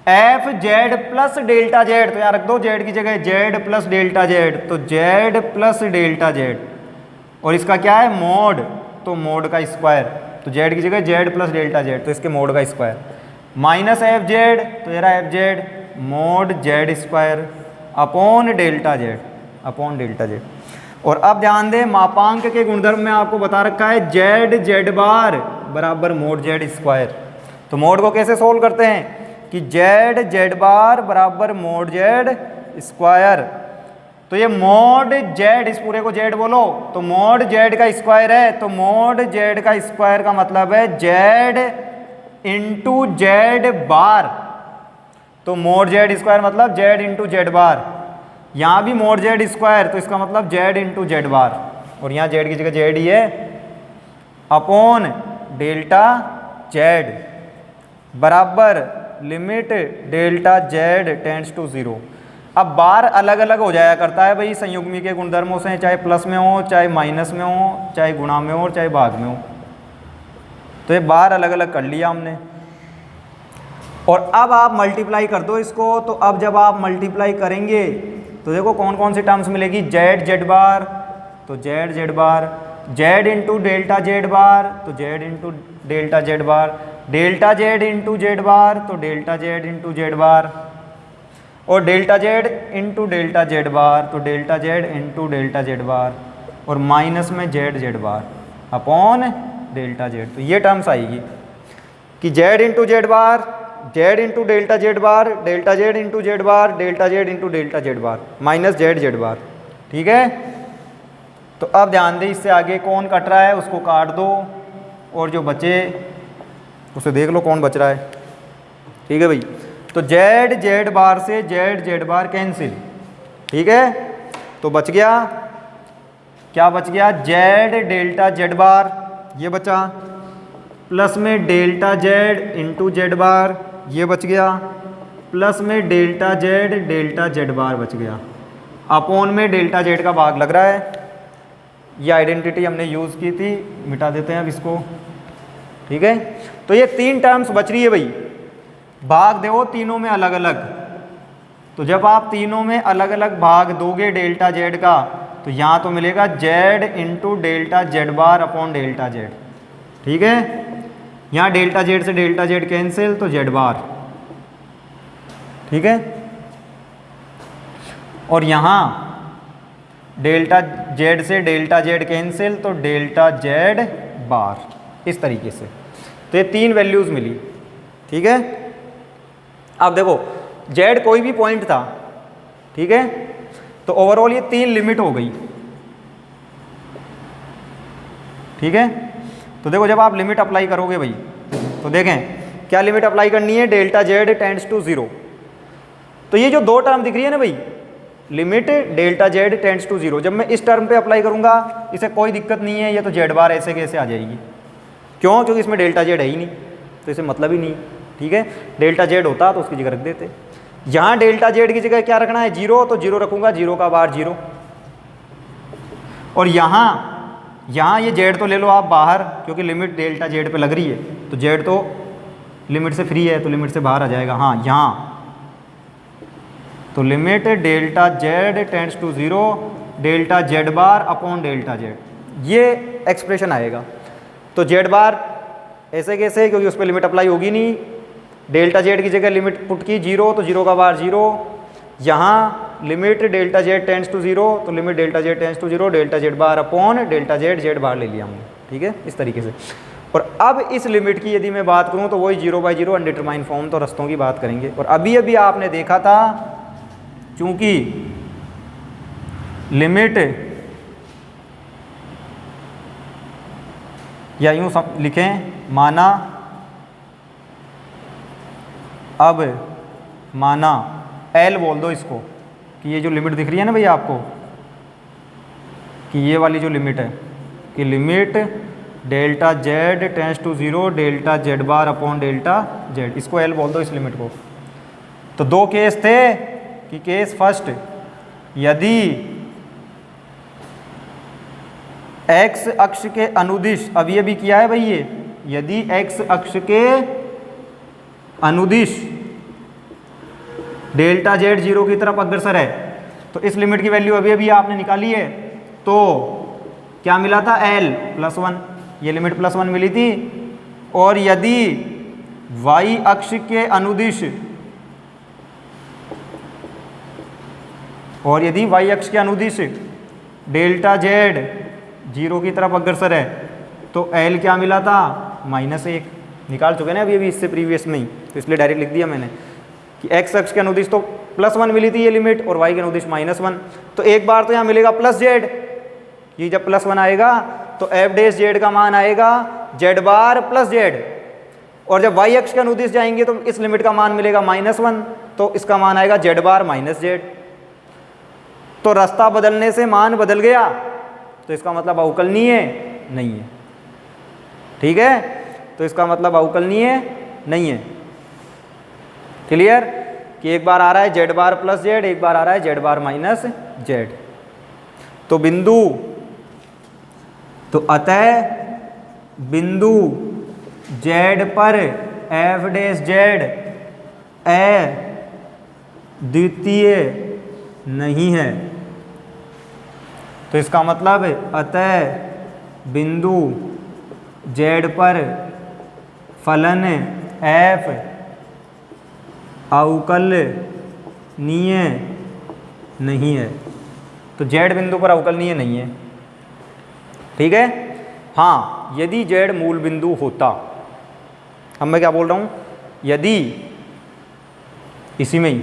f z plus delta Z, तो यहाँ रख दो जेड की जगह जेड प्लस डेल्टा जेड, तो जेड प्लस डेल्टा जेड, और इसका क्या है मोड, तो मोड का स्क्वायर, तो जेड की जगह जेड प्लस डेल्टा जेड, तो इसके मोड का स्क्वायर, माइनस एफ जेड, तो ये रहा F Z mode Z square upon delta z. और अब ध्यान दें मापांक के गुणधर्म में आपको बता रखा है जेड जेड बार बराबर मोड जेड स्क्वायर। तो मोड को कैसे सोल्व करते हैं कि जेड जेड बार बराबर मोड जेड स्क्वायर, तो ये मोड जेड, इस पूरे को जेड बोलो, तो मोड जेड का स्क्वायर है, तो मोड जेड का स्क्वायर का मतलब है जेड इंटू जेड बार, तो मोड जेड स्क्वायर मतलब जेड इंटू जेड बार, यहाँ भी mod z स्क्वायर, तो इसका मतलब z इंटू जेड बार, और यहाँ z की जगह z ही है, अपॉन डेल्टा z बराबर limit delta z tends to 0। अब बार अलग अलग हो जाया करता है भाई संयुग्मी के गुणधर्मों से, चाहे प्लस में हो, चाहे माइनस में हो, चाहे गुणा में हो, और चाहे भाग में हो। तो ये बार अलग अलग कर लिया हमने। और अब आप मल्टीप्लाई कर दो इसको, तो अब जब आप मल्टीप्लाई करेंगे तो देखो कौन कौन सी टर्म्स मिलेगी, जेड जेड बार, तो Z Z bar, Z into delta Z bar, तो Z into delta Z bar, delta Z into Z bar, तो delta Z into Z bar, और delta Z into delta Z bar, तो delta Z into delta Z bar, और minus में Z Z bar upon delta Z. तो ये terms आएगी कि Z into Z bar, Z into delta Z bar, delta Z into Z bar, delta Z into delta Z bar, minus Z Z bar. ठीक है, तो अब ध्यान दें, इससे आगे कौन कट रहा है उसको काट दो, और जो बचे उसे देख लो कौन बच रहा है। ठीक है भाई, तो जेड जेड बार से जेड जेड बार कैंसिल। ठीक है, तो बच गया, क्या बच गया, जेड डेल्टा जेड बार ये बचा, प्लस में डेल्टा जेड इंटू जेड बार ये बच गया, प्लस में डेल्टा जेड बार बच गया, अपॉन में डेल्टा जेड का भाग लग रहा है। ये आइडेंटिटी हमने यूज़ की थी, मिटा देते हैं अब इसको। ठीक है, तो ये तीन टर्म्स बच रही है भाई, भाग दो तीनों में अलग अलग। तो जब आप तीनों में अलग अलग भाग दोगे डेल्टा जेड का, तो यहाँ तो मिलेगा Z into delta Z bar upon delta z. ठीक है, यहाँ डेल्टा जेड से डेल्टा जेड कैंसिल, तो जेड बार। ठीक है, और यहाँ डेल्टा जेड से डेल्टा जेड कैंसिल, तो डेल्टा जेड बार, इस तरीके से। तो ये तीन वैल्यूज़ मिली। ठीक है, अब देखो जेड कोई भी पॉइंट था, ठीक है, तो ओवरऑल ये तीन लिमिट हो गई। ठीक है, तो देखो जब आप लिमिट अप्लाई करोगे भाई, तो देखें क्या लिमिट अप्लाई करनी है, डेल्टा जेड टेंड्स टू 0। तो ये जो दो टर्म दिख रही है ना भाई, limit delta Z tends to 0, जब मैं इस टर्म पे अप्लाई करूंगा इसे कोई दिक्कत नहीं है, ये तो जेड बार ऐसे कैसे आ जाएगी। क्यों, क्योंकि इसमें डेल्टा जेड है ही नहीं, तो इसे मतलब ही नहीं। ठीक है, डेल्टा जेड होता तो उसकी जगह रख देते। यहाँ डेल्टा जेड की जगह क्या रखना है, 0, तो 0 रखूंगा, 0 का बार 0। और यहाँ ये जेड तो ले लो आप बाहर, क्योंकि लिमिट डेल्टा जेड पे लग रही है, तो जेड तो लिमिट से फ्री है, तो लिमिट से बाहर आ जाएगा। हाँ, यहाँ तो limit delta Z tends to 0, delta Z bar upon delta z, ये एक्सप्रेशन आएगा। तो जेड बार ऐसे कैसे, क्योंकि उस पर लिमिट अप्लाई होगी नहीं, डेल्टा जेड की जगह लिमिट पुट की 0, तो 0 का बार 0। यहाँ limit delta Z tends to 0, तो limit delta Z tends to 0, delta Z bar upon delta Z bar ले लिया हमने। ठीक है, इस तरीके से। और अब इस लिमिट की यदि मैं बात करूँ तो वही 0/0 अनडिटरमाइंड फॉर्म, तो रस्तों की बात करेंगे। और अभी अभी आपने देखा था, चूंकि लिमिट, या यूँ लिखें, माना, अब माना एल बोल दो इसको, कि ये जो लिमिट दिख रही है ना भैया आपको, कि ये वाली जो लिमिट है, कि limit delta Z tends to 0, delta Z bar upon delta z, इसको एल बोल दो इस लिमिट को। तो दो केस थे, कि केस फर्स्ट, यदि एक्स अक्ष के अनुदिश, अब ये भी किया है भाई, ये यदि एक्स अक्ष के अनुदिश डेल्टा जेड 0 की तरफ अग्रसर है, तो इस लिमिट की वैल्यू अभी अभी आपने निकाली है, तो क्या मिला था, एल +1, ये लिमिट +1 मिली थी। और यदि वाई अक्ष के अनुदिश, और यदि वाई अक्ष के अनुदिश डेल्टा जेड 0 की तरफ अग्रसर है, तो एल क्या मिला था, -1, निकाल चुके ना अभी अभी इससे प्रीवियस में ही, तो इसलिए डायरेक्ट लिख दिया मैंने कि एक्स अक्ष के अनुदिश तो +1 मिली थी ये लिमिट, और वाई के अनुदिश -1। तो एक बार तो यहाँ मिलेगा +z, ये जब +1 आएगा तो एफ डैश जेड का मान आएगा जेड बार +z, और जब वाई अक्ष के अनुदिश जाएंगे तो इस लिमिट का मान मिलेगा -1, तो इसका मान आएगा जेड बार -z। तो रास्ता बदलने से मान बदल गया, तो इसका मतलब अवकलनीय नहीं है। ठीक है, तो इसका मतलब अवकलनीय नहीं है। क्लियर कि एक बार आ रहा है जेड बार प्लस जेड, एक बार आ रहा है जेड बार माइनस जेड। तो बिंदु, तो अतः बिंदु जेड पर एफ डैश जेड अद्वितीय नहीं है। तो इसका मतलब अतः बिंदु जेड पर फलन एफ अवकलनीय नहीं है। तो जेड बिंदु पर अवकलनीय नहीं है। ठीक है, हाँ यदि जेड मूल बिंदु होता, अब मैं क्या बोल रहा हूँ, यदि इसी में ही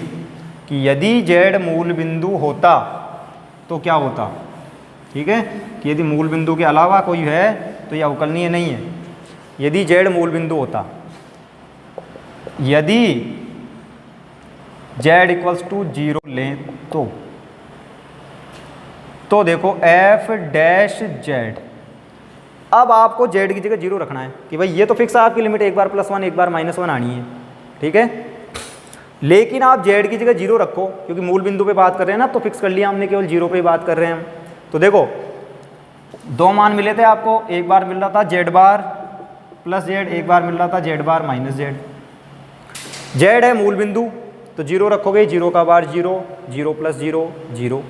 कि यदि जेड मूल बिंदु होता तो क्या होता। ठीक है, कि यदि मूल बिंदु के अलावा कोई है तो यह अवकलनीय नहीं है। यदि जेड मूल बिंदु होता, यदि जेड इक्वल्स टू 0 लें तो देखो एफ डैश जेड, अब आपको जेड की जगह 0 रखना है कि भाई ये तो फिक्स है आपकी लिमिट, एक बार +1 एक बार -1 आनी है। ठीक है, लेकिन आप जेड की जगह 0 रखो, क्योंकि मूल बिंदु पे बात कर रहे हैं ना, तो फिक्स कर लिया हमने, केवल 0 पे बात कर रहे हैं हम। तो देखो दो मान मिले थे आपको, एक बार मिल रहा था जेड बार प्लस जेड, एक बार मिल रहा था Z bar minus Z. Z है मूल बिंदु, तो 0 रखोगे, 0 का बार 0, 0 + 0 0,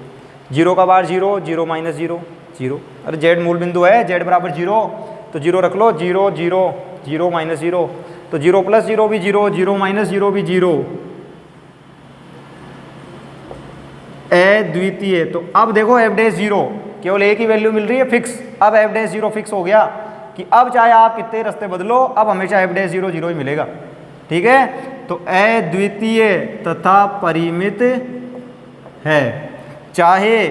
0 का बार 0, 0 - 0 0। अरे जेड मूल बिंदु है, जेड बराबर 0, तो 0 रख लो, 0 0 0 - 0, तो 0 + 0 भी 0, 0 - 0 भी 0, अद्वितीय। तो अब देखो एफ डैश 0 केवल एक ही वैल्यू मिल रही है फिक्स। अब एफ डैश 0 फिक्स हो गया कि अब चाहे आप कितने रास्ते बदलो, अब हमेशा एफ डैश 0 0 ही मिलेगा। ठीक है, तो अद्वितीय तथा परिमित है, चाहे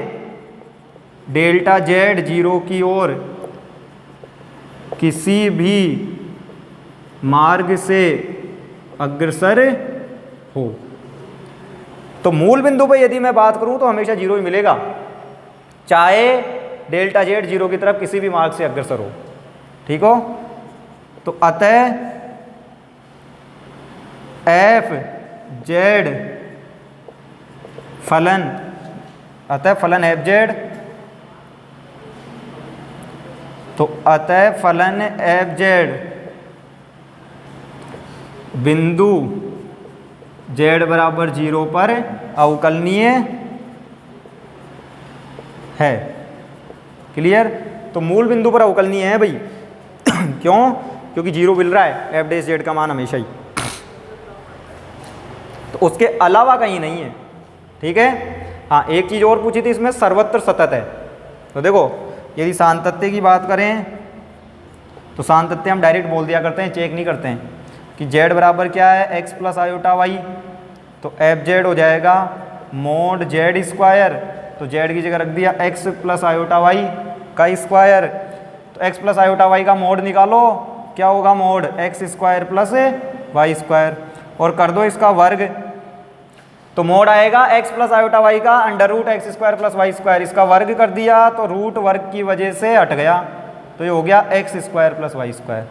डेल्टा जेड 0 की ओर किसी भी मार्ग से अग्रसर हो। तो मूल बिंदु पे यदि मैं बात करूं तो हमेशा 0 ही मिलेगा, चाहे डेल्टा जेड 0 की तरफ किसी भी मार्ग से अग्रसर हो। ठीक हो, तो अतः एफ जेड फलन, अतः फलन एफ जेड, तो अतः फलन एफ जेड बिंदु जेड बराबर 0 पर अवकलनीय है। क्लियर, तो मूल बिंदु पर अवकलनीय है भाई। क्यों, क्योंकि 0 मिल रहा है एफ डैश जेड का मान हमेशा ही, तो उसके अलावा कहीं नहीं है। ठीक है, हाँ एक चीज़ और पूछी थी इसमें, सर्वत्र सतत है। तो देखो यदि सातत्य की बात करें तो सातत्य हम डायरेक्ट बोल दिया करते हैं, चेक नहीं करते हैं कि जेड बराबर क्या है, x + i/y, तो एफ जेड हो जाएगा मोड जेड स्क्वायर, तो जेड की जगह रख दिया x + i/y का स्क्वायर, तो x + i/y का मोड निकालो, क्या होगा मोड x² + y², और कर दो इसका वर्ग, तो मोड आएगा x + i/y का √x² + y², इसका वर्ग कर दिया तो रूट वर्ग की वजह से हट गया, तो ये हो गया x² + y²।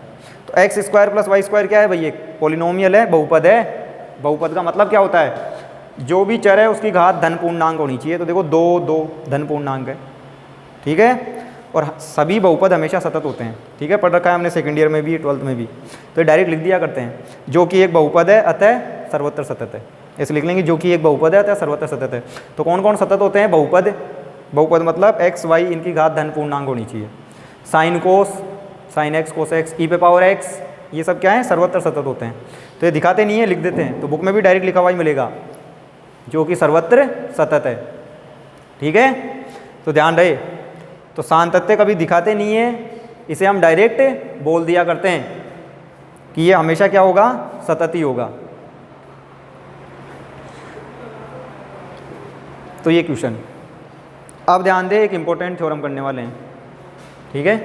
तो x² + y² क्या है भाई, एक पॉलिनोमियल है, बहुपद है। बहुपद का मतलब क्या होता है, जो भी चर है उसकी घात धन पूर्णांक होनी चाहिए। तो देखो 2 2 धन पूर्णांक है। ठीक है, और सभी बहुपद हमेशा सतत होते हैं। ठीक है, पढ़ रखा है हमने सेकंड ईयर में भी, 12th में भी, तो डायरेक्ट लिख दिया करते हैं, जो कि एक बहुपद है अतः सर्वत्र सतत है। ऐसे लिख लेंगे, जो कि एक बहुपद है अतः सर्वत्र सतत है। तो कौन कौन सतत होते हैं, बहुपद, बहुपद मतलब x y इनकी घात धन पूर्णांक होनी चाहिए। साइन कोस, साइन x कोस x, e⁻x, ये सब क्या है, सर्वत्र सतत होते हैं। तो ये दिखाते नहीं है, लिख देते हैं, तो बुक में भी डायरेक्ट लिखा हुआ ही मिलेगा, जो कि सर्वत्र सतत है। ठीक है, तो ध्यान रहे, तो सातत्य कभी दिखाते नहीं है, इसे हम डायरेक्ट बोल दिया करते हैं कि ये हमेशा क्या होगा, सतत ही होगा। तो ये क्वेश्चन, अब ध्यान दे, एक इंपॉर्टेंट थ्योरम करने वाले हैं। ठीक है,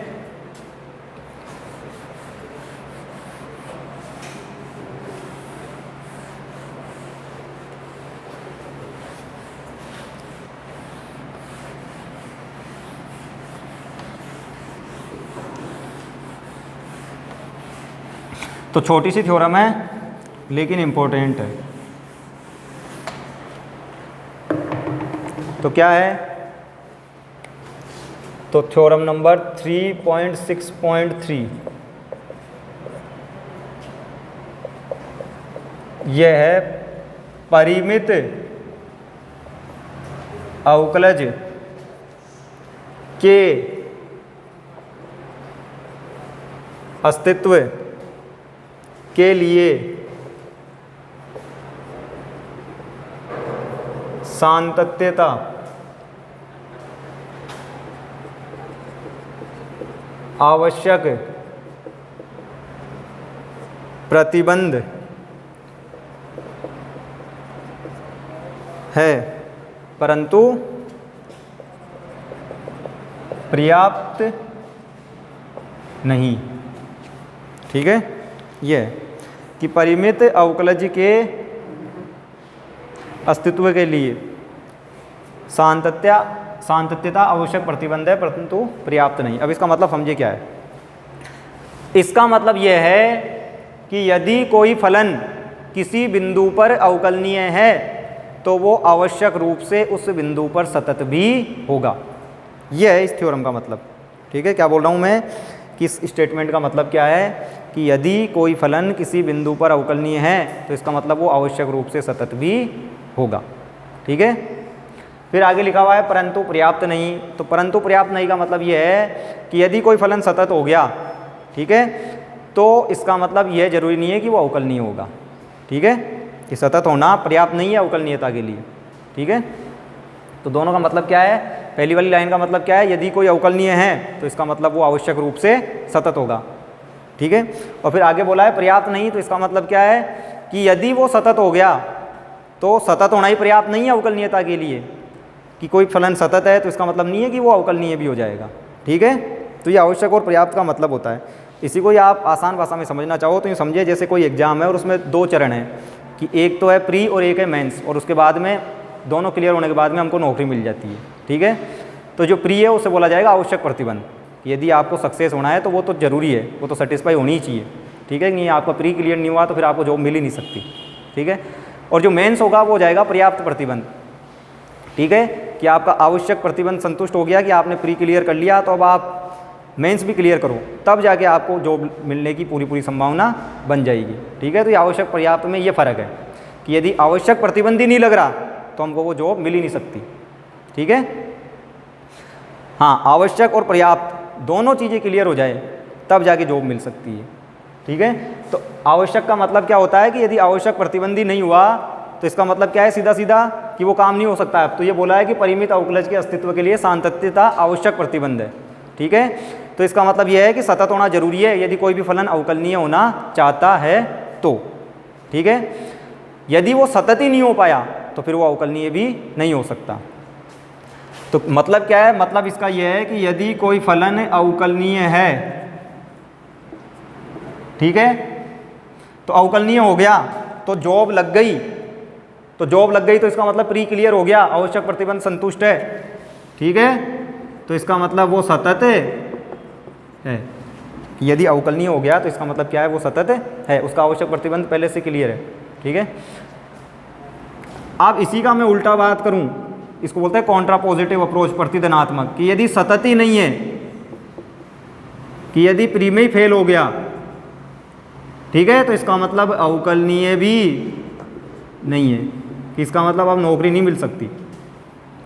तो छोटी सी थ्योरम है लेकिन इम्पोर्टेंट है। तो क्या है, तो थ्योरम नंबर 3.6.3 यह है परिमित अवकलज के अस्तित्व के लिए सातत्यता आवश्यक प्रतिबंध है, परंतु पर्याप्त नहीं। ठीक है, यह कि परिमित अवकलज के अस्तित्व के लिए सातत्यता आवश्यक प्रतिबंध है परंतु पर्याप्त नहीं। अब इसका मतलब समझिए क्या है। इसका मतलब यह है कि यदि कोई फलन किसी बिंदु पर अवकलनीय है तो वो आवश्यक रूप से उस बिंदु पर सतत भी होगा। यह है इस थ्योरम का मतलब। ठीक है, क्या बोल रहा हूँ मैं कि इस स्टेटमेंट का मतलब क्या है कि यदि कोई फलन किसी बिंदु पर अवकलनीय है तो इसका मतलब वो आवश्यक रूप से सतत भी होगा। ठीक है, फिर आगे लिखा हुआ है परंतु पर्याप्त नहीं। तो परंतु पर्याप्त नहीं का मतलब ये है कि यदि कोई फलन सतत हो गया, ठीक है, तो इसका मतलब यह जरूरी नहीं है कि वो अवकलनीय होगा। ठीक है, कि सतत होना पर्याप्त नहीं है अवकलनीयता के लिए। ठीक है, तो दोनों का मतलब क्या है, पहली वाली लाइन का मतलब क्या है, यदि कोई अवकलनीय है तो इसका मतलब वो आवश्यक रूप से सतत होगा। ठीक है, और फिर आगे बोला है पर्याप्त नहीं, तो इसका मतलब क्या है कि यदि वो सतत हो गया तो सतत होना ही पर्याप्त नहीं है अवकलनीयता के लिए। कि कोई फलन सतत है तो इसका मतलब नहीं है कि वो अवकलनीय भी हो जाएगा। ठीक है, तो ये आवश्यक और पर्याप्त का मतलब होता है। इसी को आप आसान भाषा में समझना चाहो तो ये समझिए जैसे कोई एग्जाम है और उसमें दो चरण हैं कि एक तो है प्री और एक है मेंस, और उसके बाद में दोनों क्लियर होने के बाद में हमको नौकरी मिल जाती है। ठीक है, तो जो प्री है उसे बोला जाएगा आवश्यक प्रतिबंध। यदि आपको सक्सेस होना है तो वो तो ज़रूरी है, वो तो सेटिस्फाई होनी ही चाहिए। ठीक है, नहीं आपका प्री क्लियर नहीं हुआ तो फिर आपको जॉब मिल ही नहीं सकती। ठीक है, और जो मेंस होगा वो हो जाएगा पर्याप्त प्रतिबंध। ठीक है, कि आपका आवश्यक प्रतिबंध संतुष्ट हो गया कि आपने प्री क्लियर कर लिया, तो अब आप मेंस भी क्लियर करो, तब जाके आपको जॉब मिलने की पूरी संभावना बन जाएगी। ठीक है, तो ये आवश्यक पर्याप्त में ये फ़र्क है कि यदि आवश्यक प्रतिबंध ही नहीं लग रहा तो हमको वो जॉब मिल ही नहीं सकती। ठीक है, हाँ, आवश्यक और पर्याप्त दोनों चीज़ें क्लियर हो जाए तब जाके जॉब मिल सकती है। ठीक है, तो आवश्यक का मतलब क्या होता है कि यदि आवश्यक प्रतिबंधी नहीं हुआ तो इसका मतलब क्या है, सीधा सीधा कि वो काम नहीं हो सकता है। अब तो ये बोला है कि परिमित अवकलज के अस्तित्व के लिए सातत्यता आवश्यक प्रतिबंध है। ठीक है, तो इसका मतलब यह है कि सतत होना जरूरी है यदि कोई भी फलन अवकलनीय होना चाहता है तो। ठीक है, यदि वो सतत ही नहीं हो पाया तो फिर वो अवकलनीय भी नहीं हो सकता। तो मतलब क्या है, मतलब इसका यह है कि यदि कोई फलन अवकलनीय है, ठीक है, तो अवकलनीय हो गया तो जॉब लग गई, तो जॉब लग गई तो इसका मतलब प्री क्लियर हो गया, आवश्यक प्रतिबंध संतुष्ट है। ठीक है, तो इसका मतलब वो सतत है। यदि अवकलनीय हो गया तो इसका मतलब क्या है, वो सतत है, उसका आवश्यक प्रतिबंध पहले से क्लियर है। ठीक है, अब इसी का मैं उल्टा बात करूं, इसको बोलते हैं कॉन्ट्रापोजिटिव अप्रोच, प्रतिधनात्मक, कि यदि सतत ही नहीं है, कि यदि प्री में ही फेल हो गया, ठीक है, तो इसका मतलब अवकलनीय भी नहीं है, कि इसका मतलब अब नौकरी नहीं मिल सकती।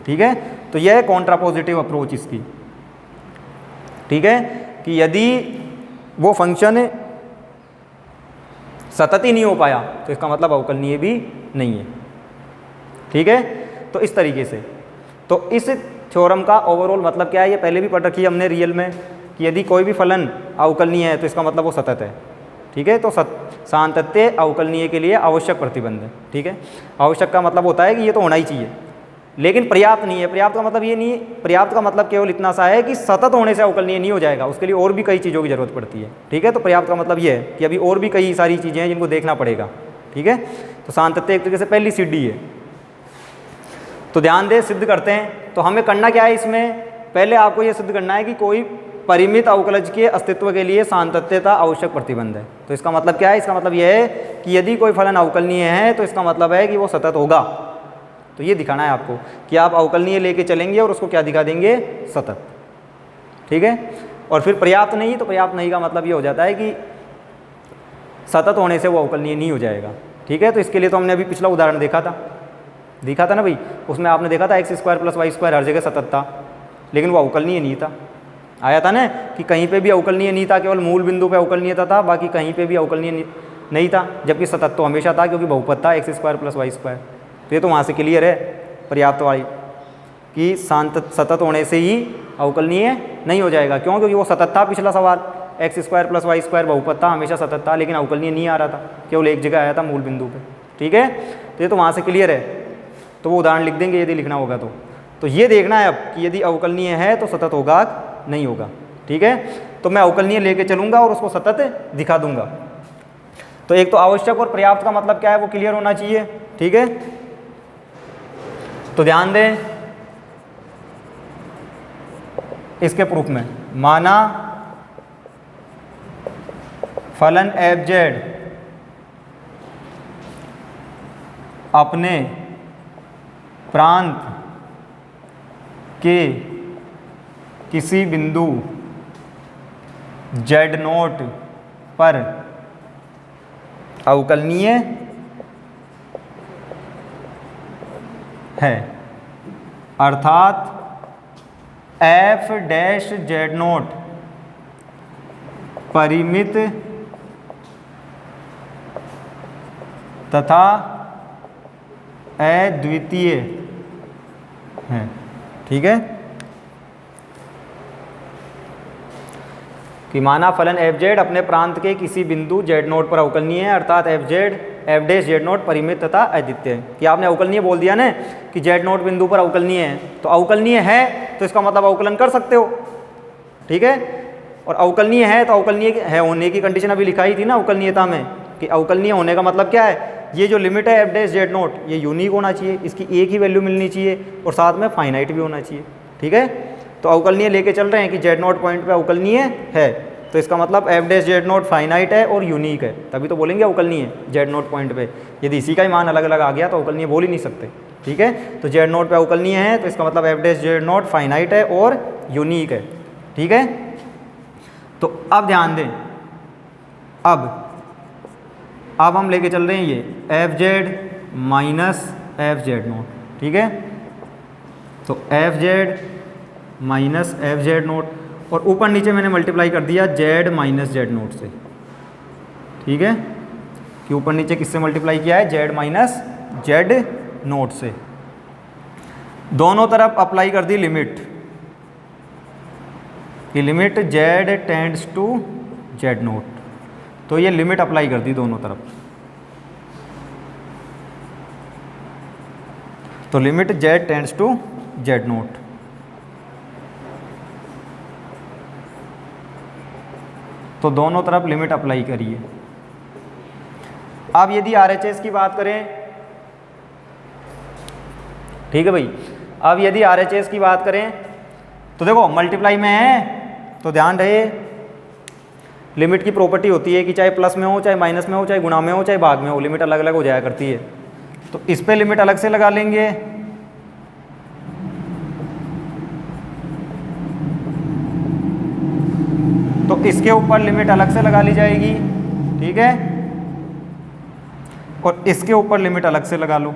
ठीक है, तो यह है कॉन्ट्रापोजिटिव अप्रोच इसकी। ठीक है, कि यदि वो फंक्शन सतत ही नहीं हो पाया तो इसका मतलब अवकलनीय भी नहीं है। ठीक है, तो इस तरीके से, तो इस थ्योरम का ओवरऑल मतलब क्या है, ये पहले भी पढ़ रखी है हमने रियल में, कि यदि कोई भी फलन अवकलनीय है तो इसका मतलब वो सतत है। ठीक है, तो सातत्य अवकलनीय के लिए आवश्यक प्रतिबंध है। ठीक है, आवश्यक का मतलब होता है कि ये तो होना ही चाहिए, लेकिन पर्याप्त नहीं है। पर्याप्त का मतलब ये नहीं, पर्याप्त का मतलब केवल इतना सा है कि सतत होने से अवकलनीय नहीं हो जाएगा, उसके लिए और भी कई चीज़ों की जरूरत पड़ती है। ठीक है, तो पर्याप्त का मतलब ये है कि अभी और भी कई सारी चीज़ें हैं जिनको देखना पड़ेगा। ठीक है, तो सातत्य एक तरीके से पहली सीढ़ी है। तो ध्यान दे, सिद्ध करते हैं। तो हमें करना क्या है इसमें, पहले आपको ये सिद्ध करना है कि कोई परिमित अवकलज के अस्तित्व के लिए सातत्यता आवश्यक प्रतिबंध है। तो इसका मतलब क्या है? इसका मतलब यह है कि यदि कोई फलन अवकलनीय है तो इसका मतलब है कि वो सतत होगा। तो ये दिखाना है आपको कि आप अवकलनीय लेके चलेंगे और उसको क्या दिखा देंगे? सतत। ठीक है। और फिर पर्याप्त नहीं, तो पर्याप्त नहीं का मतलब ये हो जाता है कि सतत होने से वो अवकलनीय नहीं हो जाएगा। ठीक है। तो इसके लिए तो हमने अभी पिछला उदाहरण देखा था ना भाई, उसमें आपने देखा था x² + y² हर जगह सतत था, लेकिन वो अवकलनीय नहीं था। आया था ना कि कहीं पे भी अवकलनीय नहीं था, केवल मूल बिंदु पे अवकलनीयता था, बाकी कहीं पे भी अवकलनीय नहीं था, जबकि सतत तो हमेशा था क्योंकि बहुपद था x² + y²। तो ये तो वहाँ से क्लियर है पर्याप्त वाली कि सतत होने से ही अवकलनीय नहीं हो जाएगा। क्यों? क्योंकि वो सतत था। पिछला सवाल x² + y² बहुपद था, हमेशा सतत था, लेकिन अवकलनीय नहीं आ रहा था, केवल एक जगह आया था मूल बिंदु पे। ठीक है। तो ये तो वहाँ से क्लियर है, तो वो उदाहरण लिख देंगे यदि लिखना होगा तो ये देखना है अब कि यदि अवकलनीय है तो सतत होगा नहीं होगा। ठीक है। तो मैं अवकलनीय लेके चलूँगा और उसको सतत दिखा दूंगा। तो एक तो आवश्यक और पर्याप्त का मतलब क्या है वो क्लियर होना चाहिए। ठीक है। तो ध्यान दें इसके प्रूफ में, माना फलन f(z) अपने प्रांत के किसी बिंदु z0 पर अवकलनीय है, अर्थात f(z0) परिमित तथा अद्वितीय है। ठीक है। कि माना फलन f(z) अपने प्रांत के किसी बिंदु z0 पर अवकलनीय है, अर्थात f(z0) परिमित तथा अद्वितीय है। कि आपने अवकलनीय बोल दिया ना कि z0 बिंदु पर अवकलनीय है, तो अवकलनीय है तो इसका मतलब अवकलन कर सकते हो। ठीक है। और अवकलनीय है तो अवकलनीय है होने की कंडीशन अभी लिखाई थी ना अवकलनीयता में, कि अवकलनीय होने का मतलब क्या है? ये जो लिमिट है f(z0) ये यूनिक होना चाहिए, इसकी एक ही वैल्यू मिलनी चाहिए और साथ में फाइनाइट भी होना चाहिए। ठीक है। तो अवकलनीय लेके चल रहे हैं कि z0 पॉइंट पे अवकलनीय है, तो इसका मतलब f(z0) फाइनाइट है और यूनिक है, तभी तो बोलेंगे अवकलनीय z0 पॉइंट पे। यदि इसी का ही मान अलग अलग आ गया तो अवकलनीय बोल ही नहीं सकते। ठीक है। तो z0 पे अवकलनीय है तो इसका मतलब f(z0) फाइनाइट है और यूनिक है। ठीक है। तो अब ध्यान दें, अब हम लेके चल रहे हैं ये f(z) माइनस f(z0). ठीक है। तो f(z) माइनस f(z0) और ऊपर नीचे मैंने मल्टीप्लाई कर दिया z माइनस z0 से। ठीक है। कि ऊपर नीचे किससे मल्टीप्लाई किया है? z माइनस z0 से। दोनों तरफ अप्लाई कर दी लिमिट, कि limit z tends to z0। तो ये लिमिट अप्लाई कर दी दोनों तरफ। तो limit z tends to z0। तो दोनों तरफ लिमिट अप्लाई करिए। अब यदि RHS की बात करें, ठीक है भाई, अब यदि RHS की बात करें तो देखो मल्टीप्लाई में है तो ध्यान रहे लिमिट की प्रॉपर्टी होती है कि चाहे प्लस में हो, चाहे माइनस में हो, चाहे गुणा में हो, चाहे भाग में हो, लिमिट अलग अलग हो जाया करती है। तो इस पे लिमिट अलग से लगा लेंगे, तो इसके ऊपर लिमिट अलग से लगा ली जाएगी। ठीक है। और इसके ऊपर लिमिट अलग से लगा लो,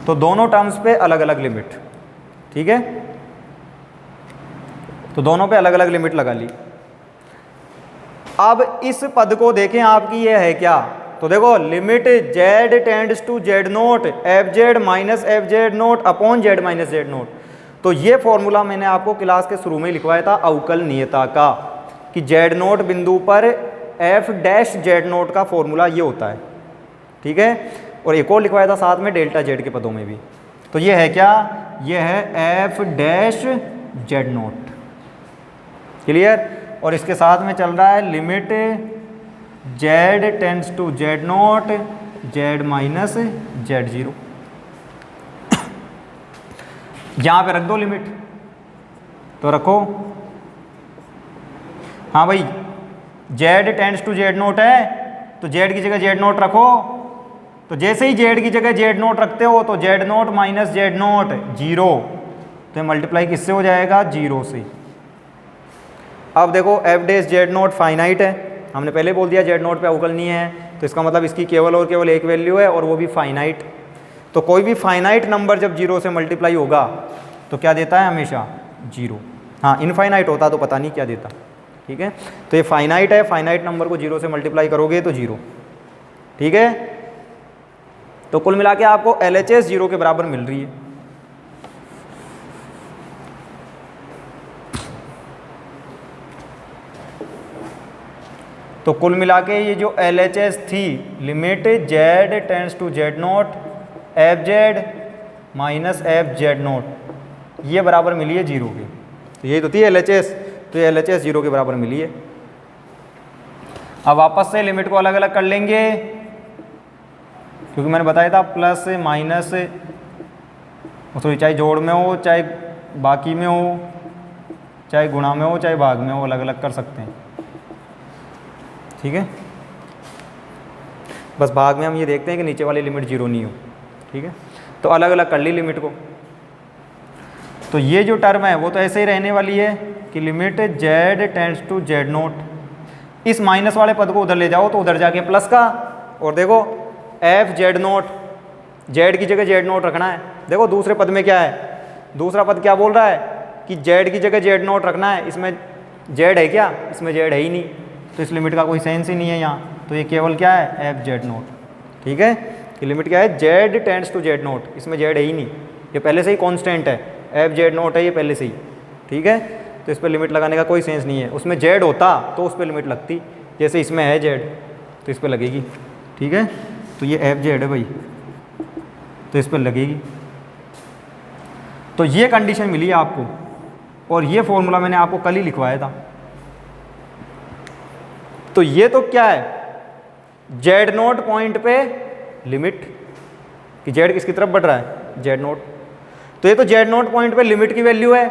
तो दोनों टर्म्स पे अलग अलग लिमिट। ठीक है। तो दोनों पे अलग अलग लिमिट लगा ली। अब इस पद को देखें आपकी ये है क्या? तो देखो limit z tends to z0 f(z) minus f(z0) upon z minus z0। तो ये फॉर्मूला मैंने आपको क्लास के शुरू में लिखवाया था अवकलनीयता का, कि z0 बिंदु पर f(z0) का फॉर्मूला ये होता है। ठीक है। और एक और लिखवाया था साथ में डेल्टा z के पदों में भी। तो ये है क्या? ये है f(z0). क्लियर। और इसके साथ में चल रहा है limit z tends to z0 z minus z0। यहाँ पे रख दो लिमिट, तो रखो। हाँ भाई, z tends to z naught है तो z की जगह z नोट रखो। तो जैसे ही z की जगह z नोट रखते हो तो z note minus z note 0, तो मल्टीप्लाई किससे हो जाएगा? 0 से। अब देखो f dash z note finite है, हमने पहले बोल दिया z नोट पे अवकलनीय है, तो इसका मतलब इसकी केवल और केवल एक वैल्यू है और वो भी फाइनाइट। तो कोई भी फाइनाइट नंबर जब 0 से मल्टीप्लाई होगा तो क्या देता है? हमेशा 0। हाँ, इनफाइनाइट होता तो पता नहीं क्या देता। ठीक है, तो ये फाइनाइट है, फाइनाइट नंबर को 0 से मल्टीप्लाई करोगे तो 0। ठीक है, तो कुल मिला के आपको LHS 0 के बराबर मिल रही है। तो कुल मिला के ये जो LHS थी, limit z tends to z naught fz minus fz naught, ये बराबर मिली है 0 के। तो ये तो थी LHS, तो ये LHS 0 के बराबर मिली है। अब वापस से लिमिट को अलग अलग कर लेंगे, क्योंकि मैंने बताया था प्लस माइनस, सॉरी, चाहे जोड़ में हो, चाहे बाकी में हो, चाहे गुणा में हो, चाहे भाग में हो, अलग अलग कर सकते हैं। ठीक है, बस भाग में हम ये देखते हैं कि नीचे वाली लिमिट 0 नहीं हो। ठीक है, तो अलग अलग कर ली लिमिट को। तो ये जो टर्म है वो तो ऐसे ही रहने वाली है कि limit z tends to z naught, इस माइनस वाले पद को उधर ले जाओ तो उधर जाके प्लस का, और देखो f z नोट, z की जगह z नोट रखना है। देखो दूसरे पद में क्या है, दूसरा पद क्या बोल रहा है कि z की जगह z नोट रखना है। इसमें z है क्या? इसमें z है ही नहीं, तो इस लिमिट का कोई सेंस ही नहीं है यहाँ। तो ये केवल क्या है? f z naught. ठीक है, कि लिमिट क्या है? z tends to z naught, इसमें z है ही नहीं, ये पहले से ही कांस्टेंट है, f z नोट है ये पहले से ही। ठीक है, तो इस पर लिमिट लगाने का कोई सेंस नहीं है। उसमें z होता तो उस पर लिमिट लगती, जैसे इसमें है z तो इस पर लगेगी। ठीक है, तो ये f z है भाई, तो इस पर लगेगी। तो ये कंडीशन मिली है आपको, और ये फॉर्मूला मैंने आपको कल ही लिखवाया था। तो ये तो क्या है? z नोट पॉइंट पे लिमिट, कि z किसकी तरफ बढ़ रहा है? z note. तो ये तो z नोट पॉइंट पे लिमिट की वैल्यू है,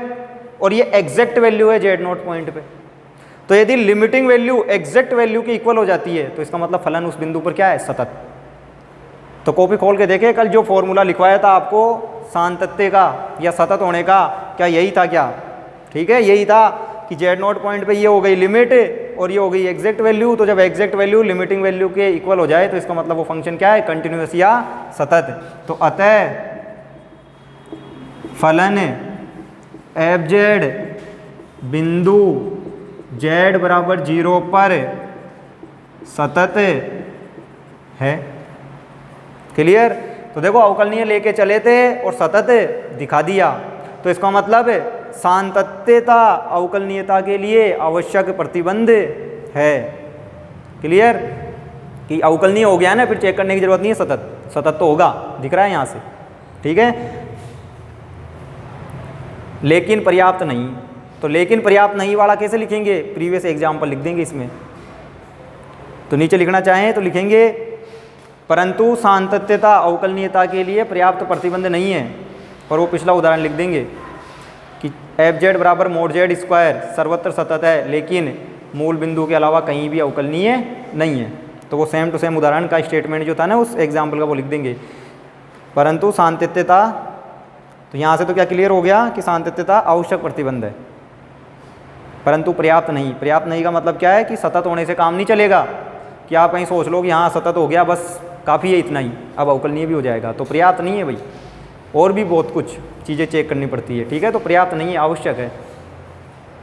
और ये एग्जैक्ट वैल्यू है z नोट पॉइंट पे। तो यदि लिमिटिंग वैल्यू एग्जैक्ट वैल्यू के इक्वल हो जाती है तो इसका मतलब फलन उस बिंदु पर क्या है? सतत। तो कॉपी खोल के देखें, कल जो फॉर्मूला लिखवाया था आपको सातत्य का या सतत होने का, क्या यही था क्या? ठीक है, यही था कि z नोट पॉइंट पे ये हो गई लिमिट और ये हो गई एग्जैक्ट वैल्यू। तो जब एग्जैक्ट वैल्यू लिमिटिंग वैल्यू के इक्वल हो जाए तो इसका मतलब वो फंक्शन क्या है? कंटिन्यूअस या सतत। तो अतः फलन fz बिंदु z बराबर 0 पर सतत है। क्लियर? तो देखो अवकलनीय लेके चले थे और सतत दिखा दिया, तो इसका मतलब सातत्यता अवकलनीयता के लिए आवश्यक प्रतिबंध है। क्लियर? कि अवकलनीय हो गया ना, फिर चेक करने की जरूरत नहीं है, सतत सतत तो होगा, दिख रहा है यहाँ से। ठीक है, लेकिन पर्याप्त नहीं। तो लेकिन पर्याप्त नहीं वाला कैसे लिखेंगे? प्रीवियस एग्जाम्पल लिख देंगे इसमें। तो नीचे लिखना चाहें तो लिखेंगे परंतु सातत्यता अवकलनीयता के लिए पर्याप्त प्रतिबंध नहीं है, और वो पिछला उदाहरण लिख देंगे कि fz बराबर मोड z स्क्वायर सर्वत्र सतत है, लेकिन मूल बिंदु के अलावा कहीं भी अवकलनीय नहीं है। तो वो सेम टू सेम उदाहरण का स्टेटमेंट जो था ना उस एग्जाम्पल का, वो लिख देंगे परंतु सातत्यता। तो यहाँ से तो क्या क्लियर हो गया कि सातत्यता आवश्यक प्रतिबंध है, परंतु पर्याप्त नहीं। पर्याप्त नहीं का मतलब क्या है? कि सतत होने से काम नहीं चलेगा, कि आप कहीं सोच लो कि हाँ सतत हो गया बस काफ़ी है इतना ही, अब अवकलनीय भी हो जाएगा। तो पर्याप्त नहीं है भाई, और भी बहुत कुछ चीज़ें चेक करनी पड़ती है। ठीक है, तो पर्याप्त नहीं है, आवश्यक है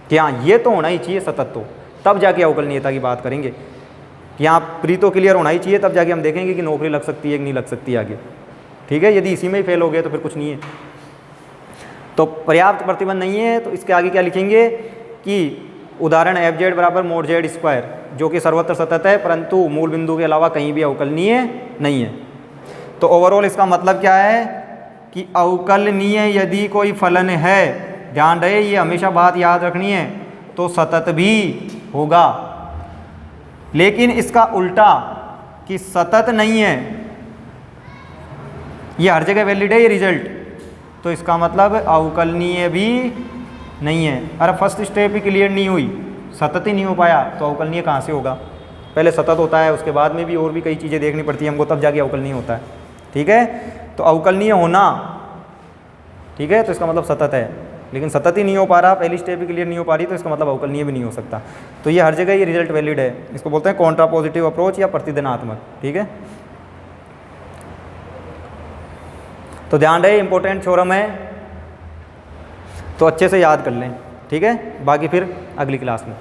कि हाँ ये तो होना ही चाहिए सतत, तो तब जाके अवकलनीयता की बात करेंगे। कि यहाँ प्री तो क्लियर होना ही चाहिए, तब जाके हम देखेंगे कि नौकरी लग सकती है कि नहीं लग सकती आगे। ठीक है, यदि इसी में ही फेल हो गए तो फिर कुछ नहीं है। तो पर्याप्त प्रतिबंध नहीं है, तो इसके आगे क्या लिखेंगे कि उदाहरण fz बराबर मोड z स्क्वायर, जो कि सर्वत्र सतत है परंतु मूल बिंदु के अलावा कहीं भी अवकलनीय नहीं है। तो ओवरऑल इसका मतलब क्या है कि अवकलनीय यदि कोई फलन है, ध्यान रहे ये हमेशा बात याद रखनी है, तो सतत भी होगा। लेकिन इसका उल्टा कि सतत नहीं है, ये हर जगह वैलिड है ये रिजल्ट, तो इसका मतलब अवकलनीय भी नहीं है। अरे फर्स्ट स्टेप ही क्लियर नहीं हुई, सतत ही नहीं हो पाया, तो अवकलनीय कहाँ से होगा? पहले सतत होता है, उसके बाद में भी और भी कई चीज़ें देखनी पड़ती है हमको, तब जाके अवकलनीय होता है। ठीक है, तो अवकलनीय होना, ठीक है, तो इसका मतलब सतत है, लेकिन सतत ही नहीं हो पा रहा, पहली स्टेप भी क्लियर नहीं हो पा रही, तो इसका मतलब अवकलनीय भी नहीं हो सकता। तो ये हर जगह ये रिजल्ट वैलिड है, इसको बोलते हैं कॉन्ट्रापोजिटिव अप्रोच या प्रतिदिनात्मक। ठीक है, तो ध्यान रहे इंपॉर्टेंट थ्योरम है, तो अच्छे से याद कर लें। ठीक है, बाकी फिर अगली क्लास में।